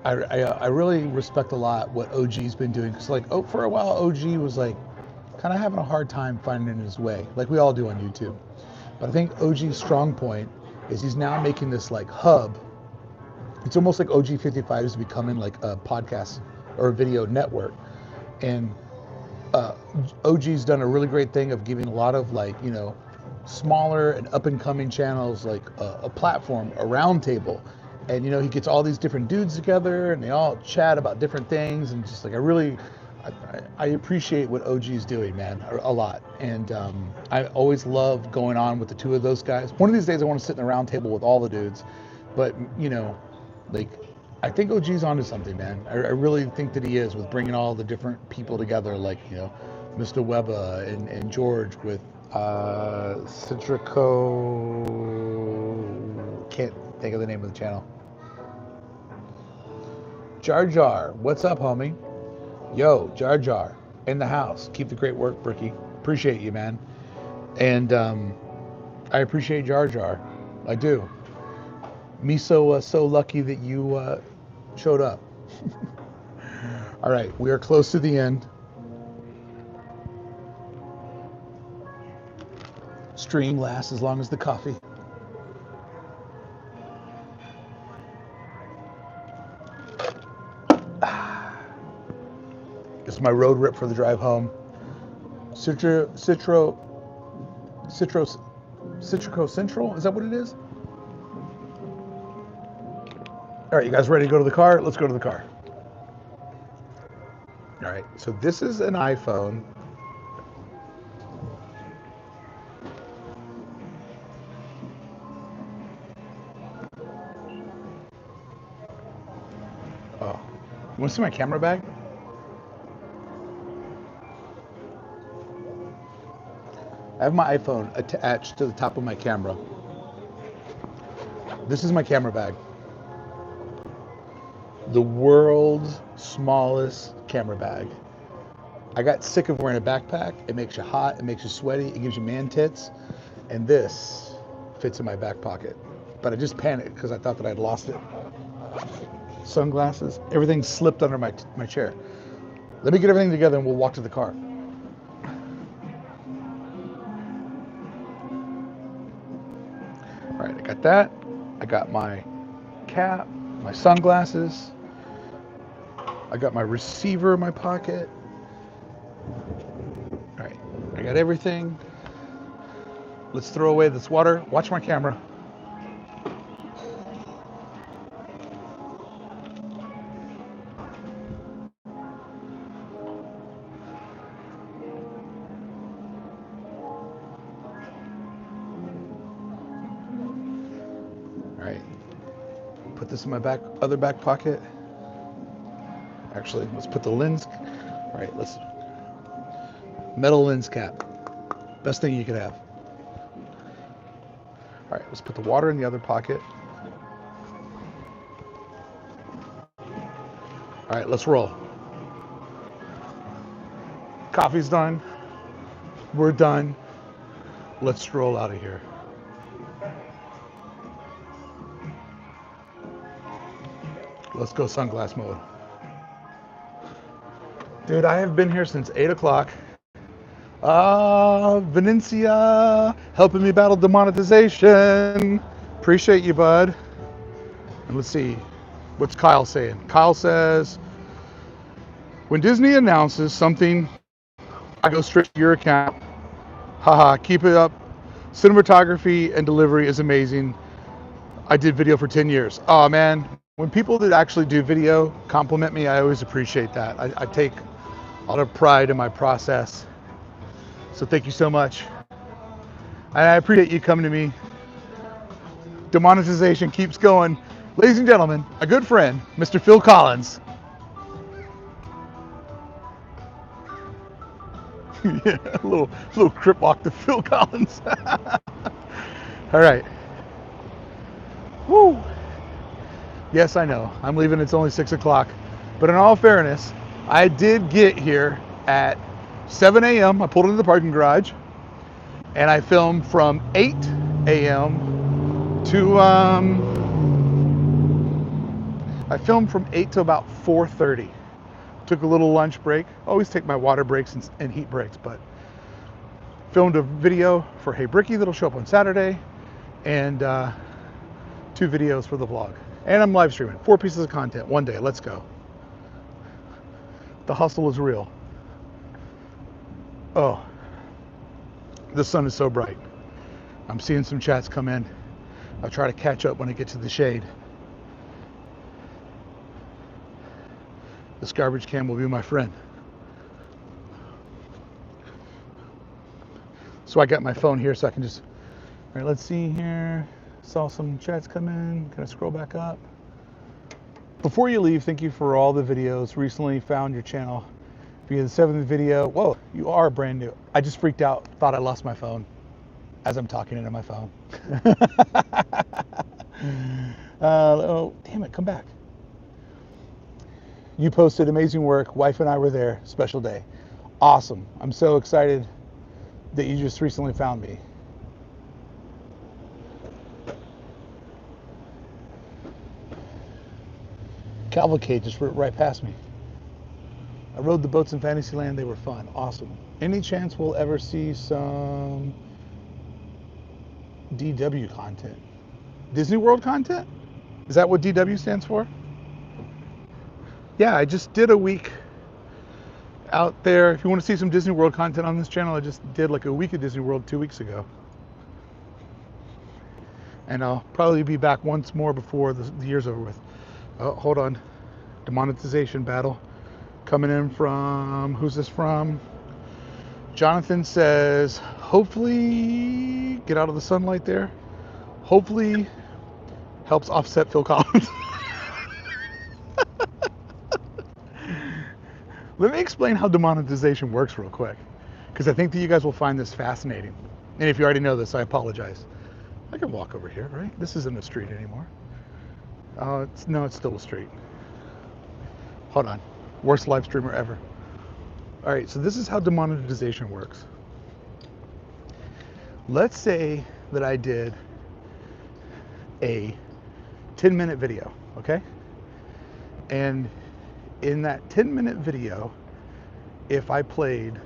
I really respect a lot what OG's been doing. Because, for a while, OG was, kind of having a hard time finding his way. Like we all do on YouTube. But I think OG's strong point is he's now making this, hub. It's almost like OG 55 is becoming like a podcast or a video network. And OG's done a really great thing of giving a lot of smaller and up and coming channels a platform, a round table. And he gets all these different dudes together and they all chat about different things. And just I appreciate what OG's doing, man, a lot. And I always love going on with the two of those guys. One of these days I want to sit in a round table with all the dudes. But, I think OG's onto something, man. I really think that he is with bringing all the different people together, Mr. Webba and George with Citrico, can't think of the name of the channel. Jar Jar, what's up, homie? Yo, Jar Jar, in the house. Keep the great work, Bricky. Appreciate you, man. And I appreciate Jar Jar. I do. Me so lucky that you showed up. All right, we are close to the end. Stream lasts as long as the coffee. This is my road rip for the drive home. Citrico Central, is that what it is? All right, you guys ready to go to the car? Let's go to the car. All right, so this is an iPhone. Oh, you want to see my camera bag? I have my iPhone attached to the top of my camera. This is my camera bag. The world's smallest camera bag. I got sick of wearing a backpack. It makes you hot, it makes you sweaty, it gives you man tits. And this fits in my back pocket. But I just panicked because I thought that I'd lost it. Sunglasses, everything slipped under my chair. Let me get everything together and we'll walk to the car. All right, I got that. I got my cap, my sunglasses. I got my receiver in my pocket. All right, I got everything. Let's throw away this water. Watch my camera. All right, put this in my other back pocket. Actually, let's put the lens. All right, metal lens cap. Best thing you could have. All right, let's put the water in the other pocket. All right, let's roll. Coffee's done. We're done. Let's stroll out of here. Let's go sunglass mode. Dude, I have been here since 8 o'clock. Venencia, helping me battle demonetization. Appreciate you, bud. And let's see, what's Kyle saying? Kyle says, when Disney announces something, I go straight to your account. Haha, keep it up. Cinematography and delivery is amazing. I did video for 10 years. Oh man, when people that actually do video compliment me, I always appreciate that. I take a lot of pride in my process. So thank you so much. And I appreciate you coming to me. Demonetization keeps going. Ladies and gentlemen, a good friend, Mr. Phil Collins. Yeah, a little crip walk to Phil Collins. All right. Woo. Yes, I know. I'm leaving. It's only 6 o'clock. But in all fairness, I did get here at 7 a.m. I pulled into the parking garage and I filmed from 8 a.m. to I filmed from 8 to about 4:30. Took a little lunch break. Always take my water breaks and heat breaks, but filmed a video for Hey Bricky that'll show up on Saturday, and 2 videos for the vlog. And I'm live streaming 4 pieces of content one day. Let's go. The hustle is real. Oh, the sun is so bright. I'm seeing some chats come in. I'll try to catch up when I get to the shade. This garbage can will be my friend. So I got my phone here so I can just, all right, let's see here. Saw some chats come in. Can I scroll back up? Before you leave, thank you for all the videos. Recently found your channel Be the 7th video. Whoa, you are brand new. I just freaked out. Thought I lost my phone as I'm talking into my phone. Oh, damn it, come back. You posted amazing work. Wife and I were there. Special day. Awesome. I'm so excited that you just recently found me. Cavalcade just right past me. I rode the boats in Fantasyland. They were fun. Awesome. Any chance we'll ever see some DW content? Disney World content? Is that what DW stands for? Yeah, I just did a week out there. If you want to see some Disney World content on this channel, I just did like a week of Disney World 2 weeks ago. And I'll probably be back once more before the year's over with. Oh, hold on. Demonetization battle. Coming in from, who's this from? Jonathan says, hopefully, get out of the sunlight there. Hopefully helps offset Phil Collins. Let me explain how demonetization works real quick, because I think that you guys will find this fascinating. And if you already know this, I apologize. I can walk over here, right? This isn't a street anymore. No, it's still a street. Hold on. Worst live streamer ever. All right, so this is how demonetization works. Let's say that I did a 10-minute video, okay? And in that 10-minute video, if I played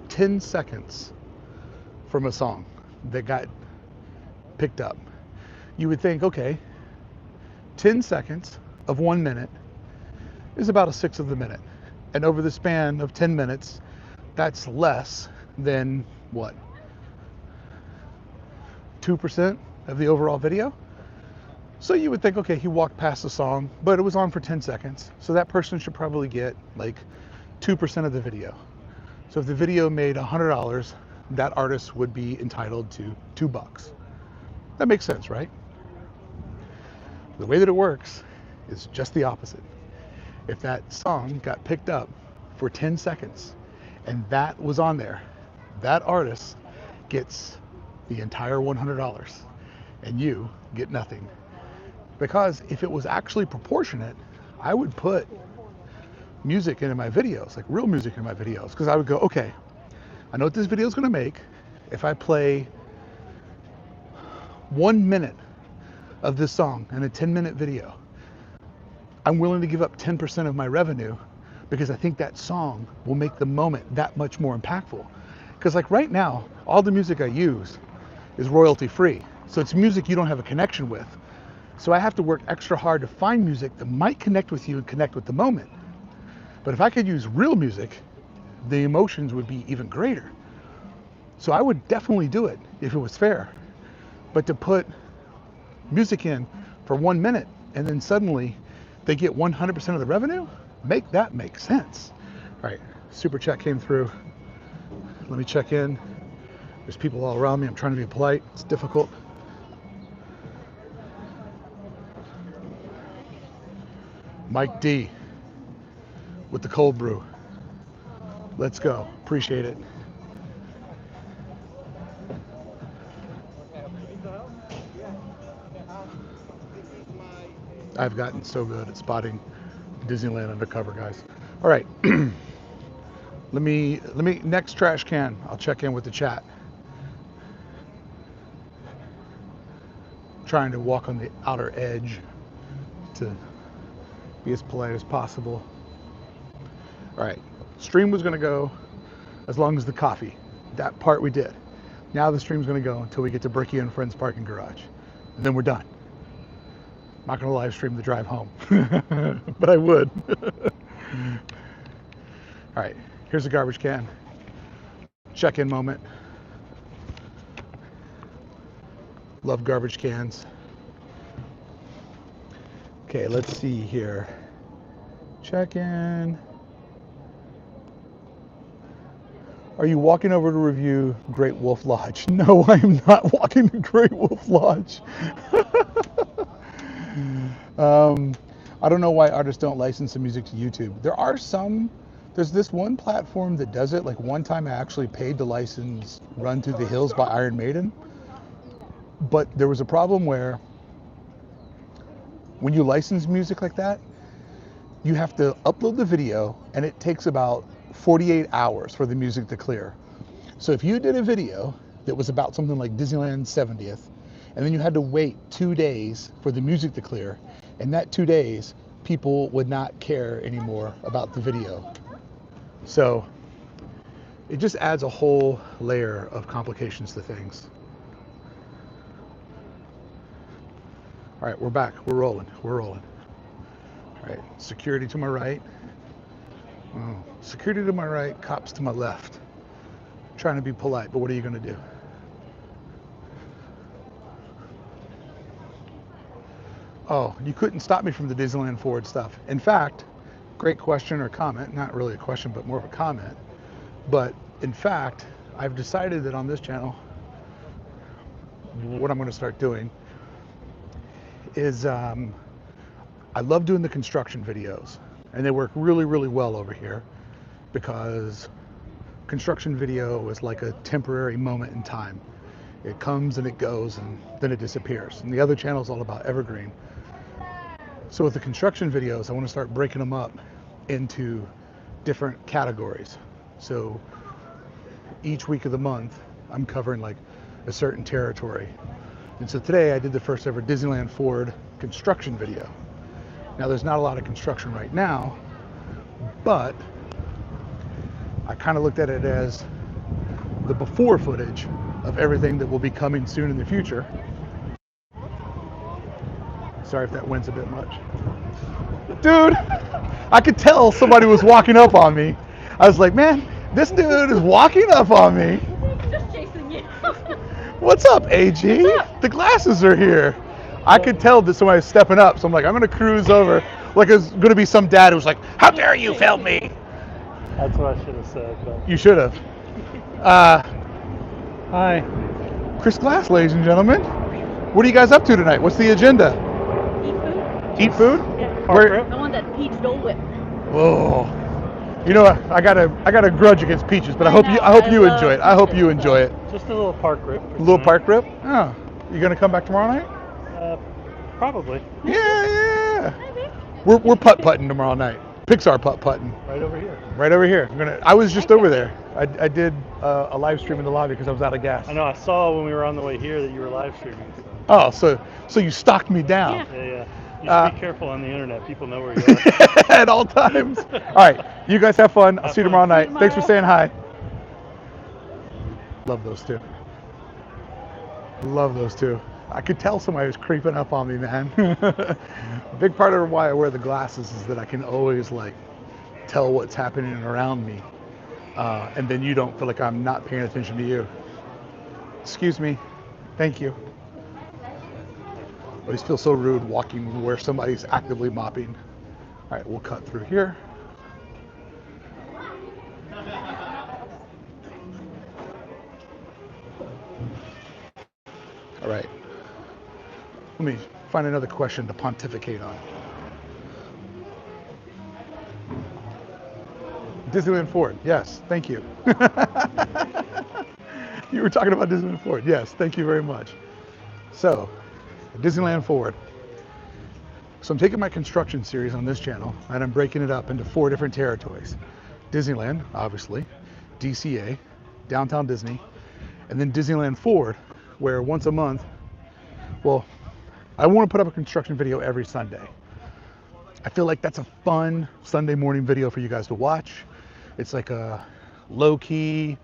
10 seconds from a song that got picked up, you would think, okay, 10 seconds of 1 minute is about 1/6 of the minute. And over the span of 10 minutes, that's less than what? 2% of the overall video? So you would think, okay, he walked past the song, but it was on for 10 seconds. So that person should probably get like 2% of the video. So if the video made $100, that artist would be entitled to $2. That makes sense, right? The way that it works is just the opposite. If that song got picked up for 10 seconds and that was on there, that artist gets the entire $100 and you get nothing. Because if it was actually proportionate, I would put music into my videos, like real music in my videos, because I would go, okay, I know what this video is going to make. If I play 1 minute of this song in a 10-minute video, I'm willing to give up 10% of my revenue because I think that song will make the moment that much more impactful. Because like right now, all the music I use is royalty free. So it's music you don't have a connection with. So I have to work extra hard to find music that might connect with you and connect with the moment. But if I could use real music, the emotions would be even greater. So I would definitely do it if it was fair. But to put music in for 1 minute and then suddenly they get 100% of the revenue, make that make sense. All right, super chat came through. Let me check in. There's people all around me. I'm trying to be polite. It's difficult. Mike D with the cold brew. Let's go. Appreciate it. I've gotten so good at spotting Disneyland undercover, guys. All right. let me next trash can. I'll check in with the chat. Trying to walk on the outer edge to be as polite as possible. All right, stream was gonna go as long as the coffee. That part we did. Now the stream's gonna go until we get to Bricky and Friends parking garage. And then we're done. I'm not gonna live stream the drive home, but I would. All right, here's a garbage can. Check-in moment. Love garbage cans. Okay, let's see here. Check-in. Are you walking over to review Great Wolf Lodge? No, I am not walking to Great Wolf Lodge. I don't know why artists don't license the music to YouTube. There are some There's this one platform that does it. Like one time I actually paid the license Run Through the Hills by Iron Maiden. But there was a problem where when you license music like that, you have to upload the video and it takes about 48 hours for the music to clear. So if you did a video that was about something like Disneyland 70th, and then you had to wait 2 days for the music to clear, in that 2 days, people would not care anymore about the video. So it just adds a whole layer of complications to things. All right, we're back. We're rolling. All right, security to my right. Oh, security to my right, cops to my left. Trying to be polite, but what are you going to do? Oh, you couldn't stop me from the Disneyland Forward stuff. In fact, great question or comment, not really a question, but more of a comment. But in fact, I've decided that on this channel, what I'm going to start doing is I love doing the construction videos, and they work really, really well over here because construction video is like a temporary moment in time. It comes and it goes and then it disappears. And the other channel is all about evergreen. So with the construction videos, I want to start breaking them up into different categories. So each week of the month, I'm covering like a certain territory. And so today I did the first ever Disneyland Forward construction video. Now there's not a lot of construction right now, but I kind of looked at it as the before footage of everything that will be coming soon in the future. Sorry if that wind's a bit much. Dude, I could tell somebody was walking up on me. I was like, man, this dude is walking up on me. Just chasing you. What's up, AG? What's up? The glasses are here. I could tell that somebody was stepping up, so I'm like, I'm gonna cruise over. Like it's gonna be some dad who was like, how dare you film me? That's what I should have said. But... You should have. Hi. Chris Glass, ladies and gentlemen. What are you guys up to tonight? What's the agenda? Eat food? Eat food? Yeah. Where? I want that peach Dole Whip. Whoa. You know, I got a grudge against peaches, but I hope you enjoy it. I hope you enjoy it. Just a little park rip. A little park rip? Oh. You gonna come back tomorrow night? Probably. Yeah. We're putt-putting tomorrow night. Pixar putt-putting. Right over here. Right over here. I was just over there. I did a live stream in the lobby because I was out of gas. I know. I saw when we were on the way here that you were live streaming. So. Oh, so you stalked me down. Yeah. You should be careful on the internet. People know where you are. At all times. All right. You guys have fun. I'll see you tomorrow night. Thanks for saying hi. Love those two. Love those two. I could tell somebody was creeping up on me, man. A big part of why I wear the glasses is that I can always like tell what's happening around me. And then you don't feel like I'm not paying attention to you. Excuse me. Thank you. I always feel so rude walking where somebody's actively mopping. All right, we'll cut through here. All right. Let me find another question to pontificate on. Disneyland Forward. Yes, thank you. You were talking about Disneyland Forward. Yes, thank you very much. So, Disneyland Forward. So I'm taking my construction series on this channel and I'm breaking it up into 4 different territories. Disneyland, obviously, DCA, Downtown Disney, and then Disneyland Forward, where once a month, well, I want to put up a construction video every Sunday. I feel like that's a fun Sunday morning video for you guys to watch. It's like a low-key,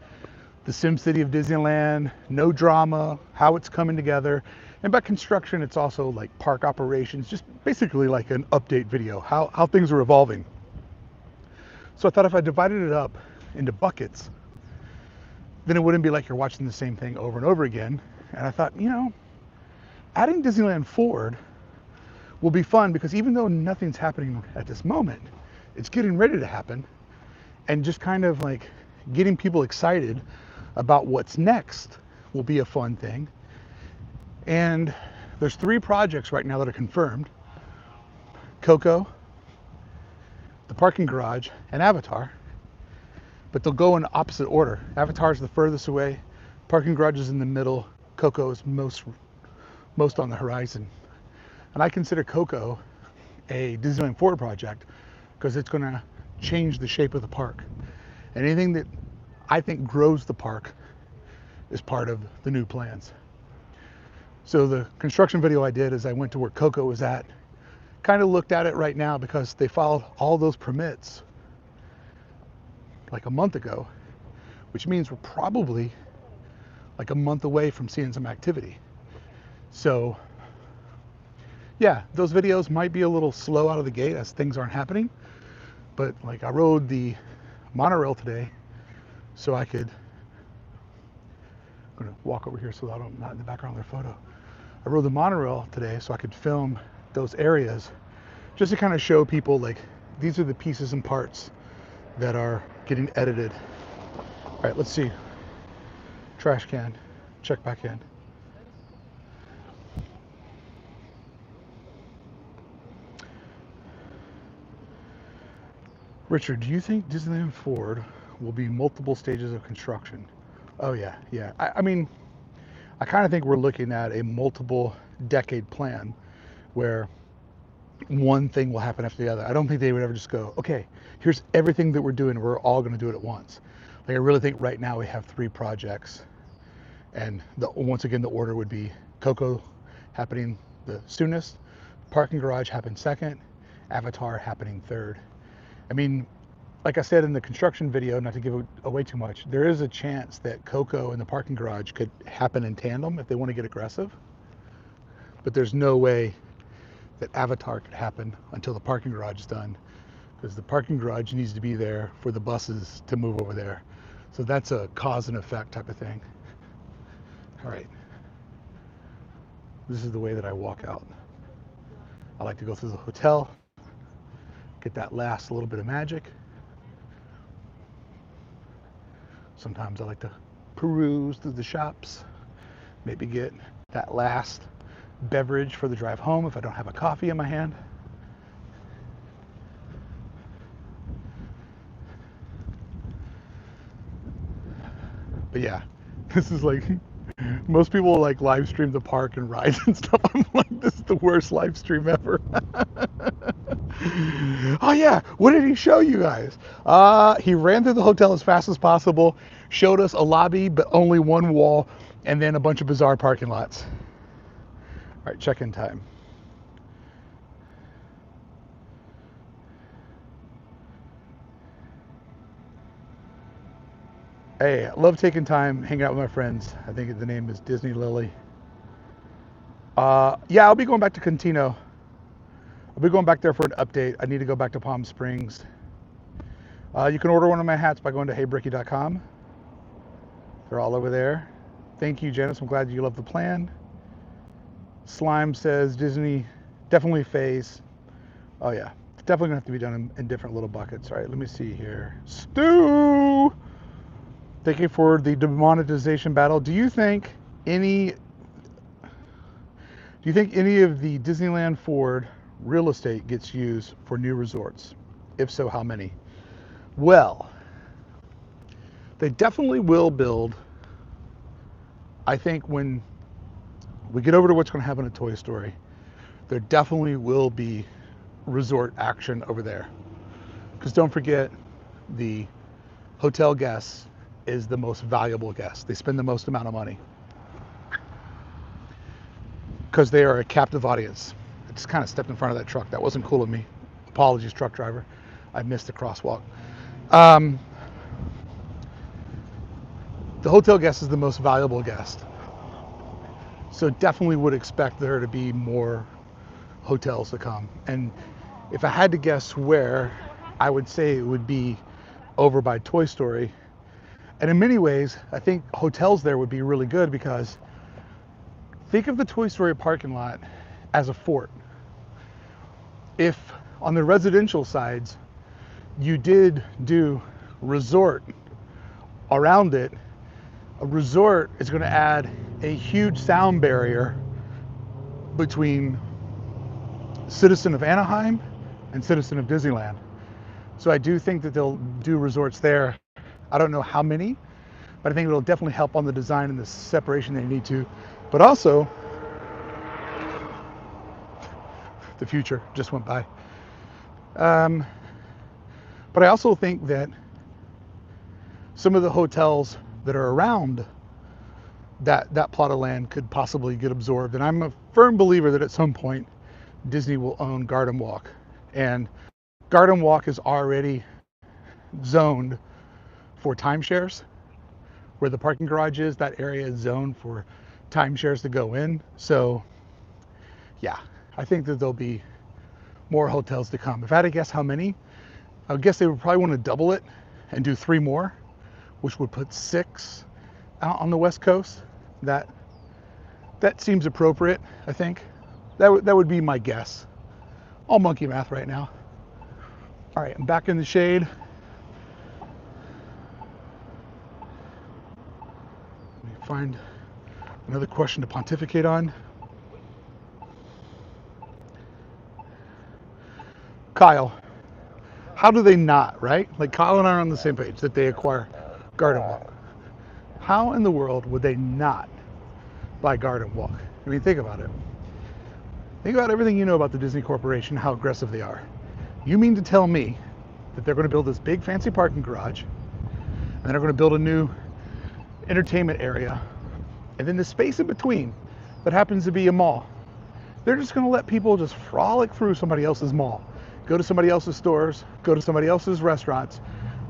the Sim City of Disneyland, no drama, how it's coming together. And by construction, it's also like park operations, just basically like an update video, how things are evolving. So I thought if I divided it up into buckets, then it wouldn't be like you're watching the same thing over and over again. And I thought, you know, adding Disneyland Forward will be fun because even though nothing's happening at this moment, it's getting ready to happen. And just kind of like getting people excited about what's next will be a fun thing. And there's 3 projects right now that are confirmed. Coco, the parking garage, and Avatar. but they'll go in opposite order. Avatar's the furthest away, parking garage is in the middle, Coco is most on the horizon. And I consider Coco a Disneyland Forward project because it's going to change the shape of the park. Anything that I think grows the park is part of the new plans. So the construction video I did is I went to where Coco was at, kind of looked at it right now because they filed all those permits like a month ago, which means we're probably like a month away from seeing some activity. So yeah, those videos might be a little slow out of the gate as things aren't happening, but like I rode the monorail today so I could, I'm gonna walk over here so that I'm not in the background of their photo. I rode the monorail today so I could film those areas just to kind of show people like these are the pieces and parts that are getting edited. All right, let's see. Trash can, check back in. Richard, do you think Disneyland Forward will be multiple stages of construction? Oh yeah. I mean, I kind of think we're looking at a multiple decade plan where one thing will happen after the other. I don't think they would ever just go, okay, here's everything that we're doing. We're all going to do it at once. Like I really think right now we have 3 projects, and once again the order would be Coco happening the soonest, parking garage happened second, Avatar happening third. I mean, like I said in the construction video, not to give away too much, there is a chance that Coco and the parking garage could happen in tandem if they want to get aggressive. But there's no way that Avatar could happen until the parking garage is done, because the parking garage needs to be there for the buses to move over there. So that's a cause and effect type of thing. All right. This is the way that I walk out. I like to go through the hotel, get that last little bit of magic. Sometimes I like to peruse through the shops, maybe get that last beverage for the drive home if I don't have a coffee in my hand. But yeah, this is like, most people like live stream the park and rides and stuff. I'm like, this is the worst live stream ever. Oh yeah, what did he show you guys? He ran through the hotel as fast as possible, showed us a lobby but only one wall, and then a bunch of bizarre parking lots. All right, check-in time. Hey, I love taking time, hanging out with my friends. I think the name is Disney Lily. Yeah, I'll be going back to Contino. I'll be going back there for an update. I need to go back to Palm Springs. You can order one of my hats by going to heybricky.com. They're all over there. Thank you, Janice. I'm glad you love the plan. Slime says Disney, definitely phase. Oh yeah, it's definitely gonna have to be done in different little buckets. All right, let me see here. Stu! Thank you for the demonetization battle. Do you think any of the Disneyland Forward real estate gets used for new resorts? If so, how many? Well, they definitely will build. I think when we get over to what's going to happen at Toy Story, there definitely will be resort action over there. Because don't forget, the hotel guest is the most valuable guest. They spend the most amount of money because they are a captive audience. I just kind of stepped in front of that truck. That wasn't cool of me. Apologies, truck driver. I missed the crosswalk. The hotel guest is the most valuable guest. So definitely would expect there to be more hotels to come. And if I had to guess where, I would say it would be over by Toy Story. And in many ways, I think hotels there would be really good because think of the Toy Story parking lot as a fort. If on the residential sides, you did do resort around it, a resort is going to add a huge sound barrier between citizen of Anaheim and citizen of Disneyland. So I do think that they'll do resorts there I don't know how many, but I think it'll definitely help on the design and the separation they need to. But also, the future just went by. But I also think that some of the hotels that are around that plot of land could possibly get absorbed. And I'm a firm believer that at some point Disney will own Garden Walk. And Garden Walk is already zoned for timeshares. Where the parking garage is, that area is zoned for timeshares to go in. So yeah, I think that there'll be more hotels to come. If I had to guess how many, I would guess they would probably want to double it and do 3 more, which would put 6 out on the West Coast. That seems appropriate, I think. That would be my guess. All monkey math right now. All right, I'm back in the shade. Let me find another question to pontificate on. Kyle, how do they not, right? Like Kyle and I are on the same page that they acquire Garden Walk. How in the world would they not buy Garden Walk? I mean, think about it. Think about everything you know about the Disney Corporation, how aggressive they are. You mean to tell me that they're going to build this big fancy parking garage, and they're going to build a new entertainment area, and then the space in between that happens to be a mall, they're just going to let people just frolic through somebody else's mall, go to somebody else's stores, go to somebody else's restaurants.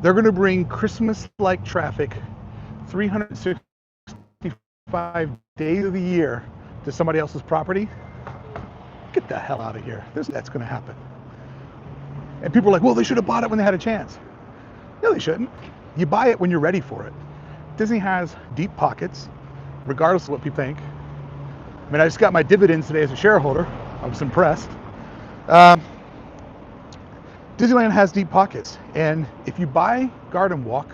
They're going to bring Christmas-like traffic 365 days of the year to somebody else's property. Get the hell out of here. That's going to happen. And people are like, well, they should have bought it when they had a chance. No, they shouldn't. You buy it when you're ready for it. Disney has deep pockets, regardless of what people think. I mean, I just got my dividends today as a shareholder. I was impressed. Disneyland has deep pockets. And if you buy Garden Walk,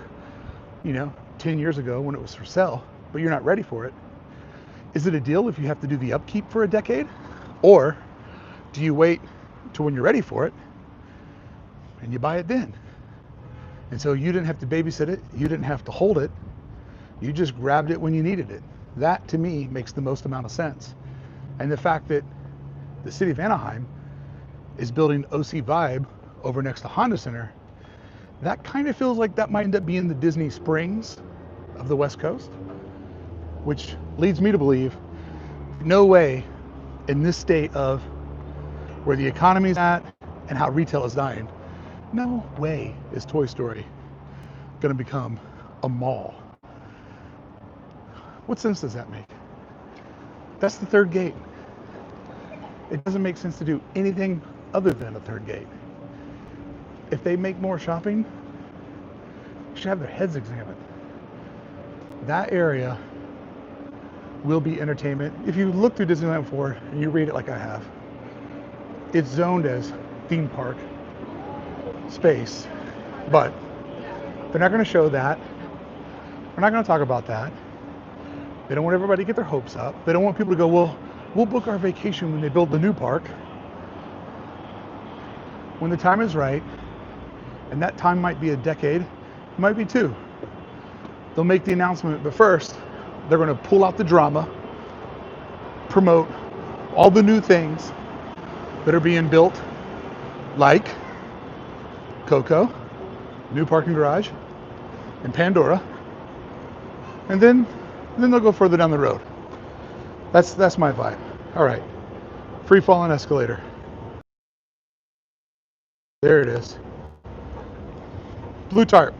10 years ago when it was for sale, but you're not ready for it, is it a deal if you have to do the upkeep for a decade? Or do you wait till when you're ready for it and you buy it then? And so you didn't have to babysit it, you didn't have to hold it, you just grabbed it when you needed it. That to me makes the most amount of sense. And the fact that the city of Anaheim is building OC Vibe over next to Honda Center, that kind of feels like that might end up being the Disney Springs of the West Coast, which leads me to believe no way in this state of where the economy's at and how retail is dying, no way is Toy Story going to become a mall. What sense does that make? That's the third gate. It doesn't make sense to do anything other than a third gate. If they make more shopping, they should have their heads examined. That area will be entertainment. If you look through Disneyland Forward and you read it like I have, it's zoned as theme park space, but they're not going to show that. We're not going to talk about that. They don't want everybody to get their hopes up. They don't want people to go, well, we'll book our vacation when they build the new park. When the time is right, and that time might be a decade, it might be 2. They'll make the announcement, but first, they're going to pull out the drama, promote all the new things that are being built, like Coco, new parking garage, and Pandora, and then they'll go further down the road. That's my vibe. All right, free falling escalator. There it is. Blue tarp.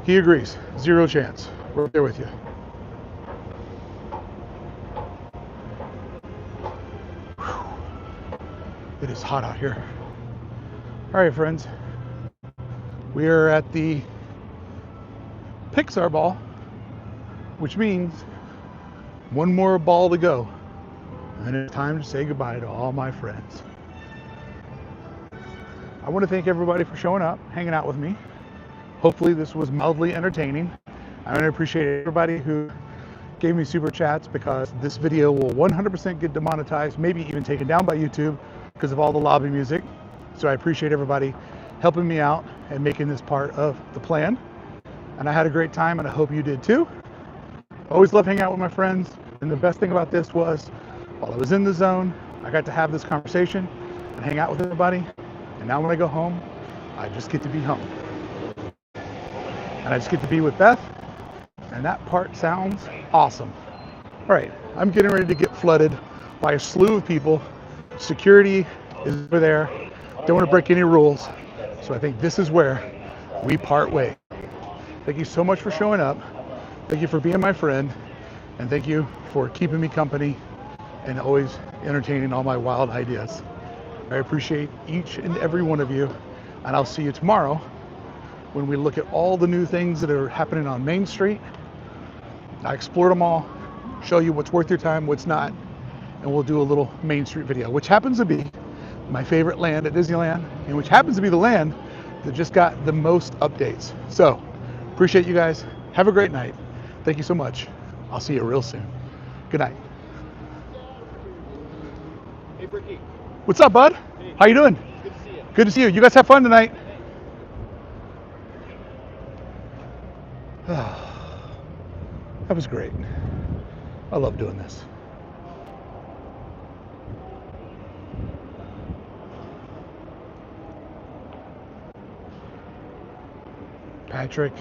He agrees. 0 chance. We're there with you. Whew. It is hot out here. All right, friends. We are at the Pixar ball, which means one more ball to go. And it's time to say goodbye to all my friends. I want to thank everybody for showing up, hanging out with me. Hopefully this was mildly entertaining. I want to appreciate everybody who gave me super chats, because this video will 100% get demonetized, maybe even taken down by YouTube because of all the lobby music. So I appreciate everybody helping me out and making this part of the plan. And I had a great time, and I hope you did too. Always love hanging out with my friends. And the best thing about this was, while I was in the zone, I got to have this conversation and hang out with everybody. And now when I go home, I just get to be home. And I just get to be with Beth. And that part sounds awesome. All right, I'm getting ready to get flooded by a slew of people. Security is over there. Don't want to break any rules. So I think this is where we part ways. Thank you so much for showing up. Thank you for being my friend. And thank you for keeping me company and always entertaining all my wild ideas. I appreciate each and every one of you. And I'll see you tomorrow when we look at all the new things that are happening on Main Street. I explored them all, show you what's worth your time, what's not, and we'll do a little Main Street video, which happens to be my favorite land at Disneyland, and which happens to be the land that just got the most updates. So, appreciate you guys. Have a great night. Thank you so much. I'll see you real soon. Good night. Hey, Bricky. What's up, bud? Hey. How you doing? Good to see you. Good to see you. You guys have fun tonight. That was great. I love doing this. Patrick.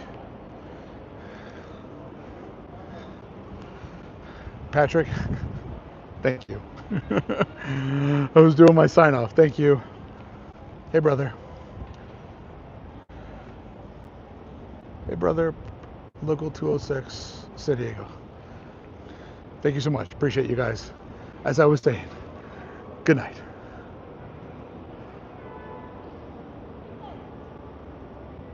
Thank you. I was doing my sign off. Thank you. Hey, brother. Hey, brother. Local 206, San Diego. Thank you so much. Appreciate you guys. As I was saying, good night.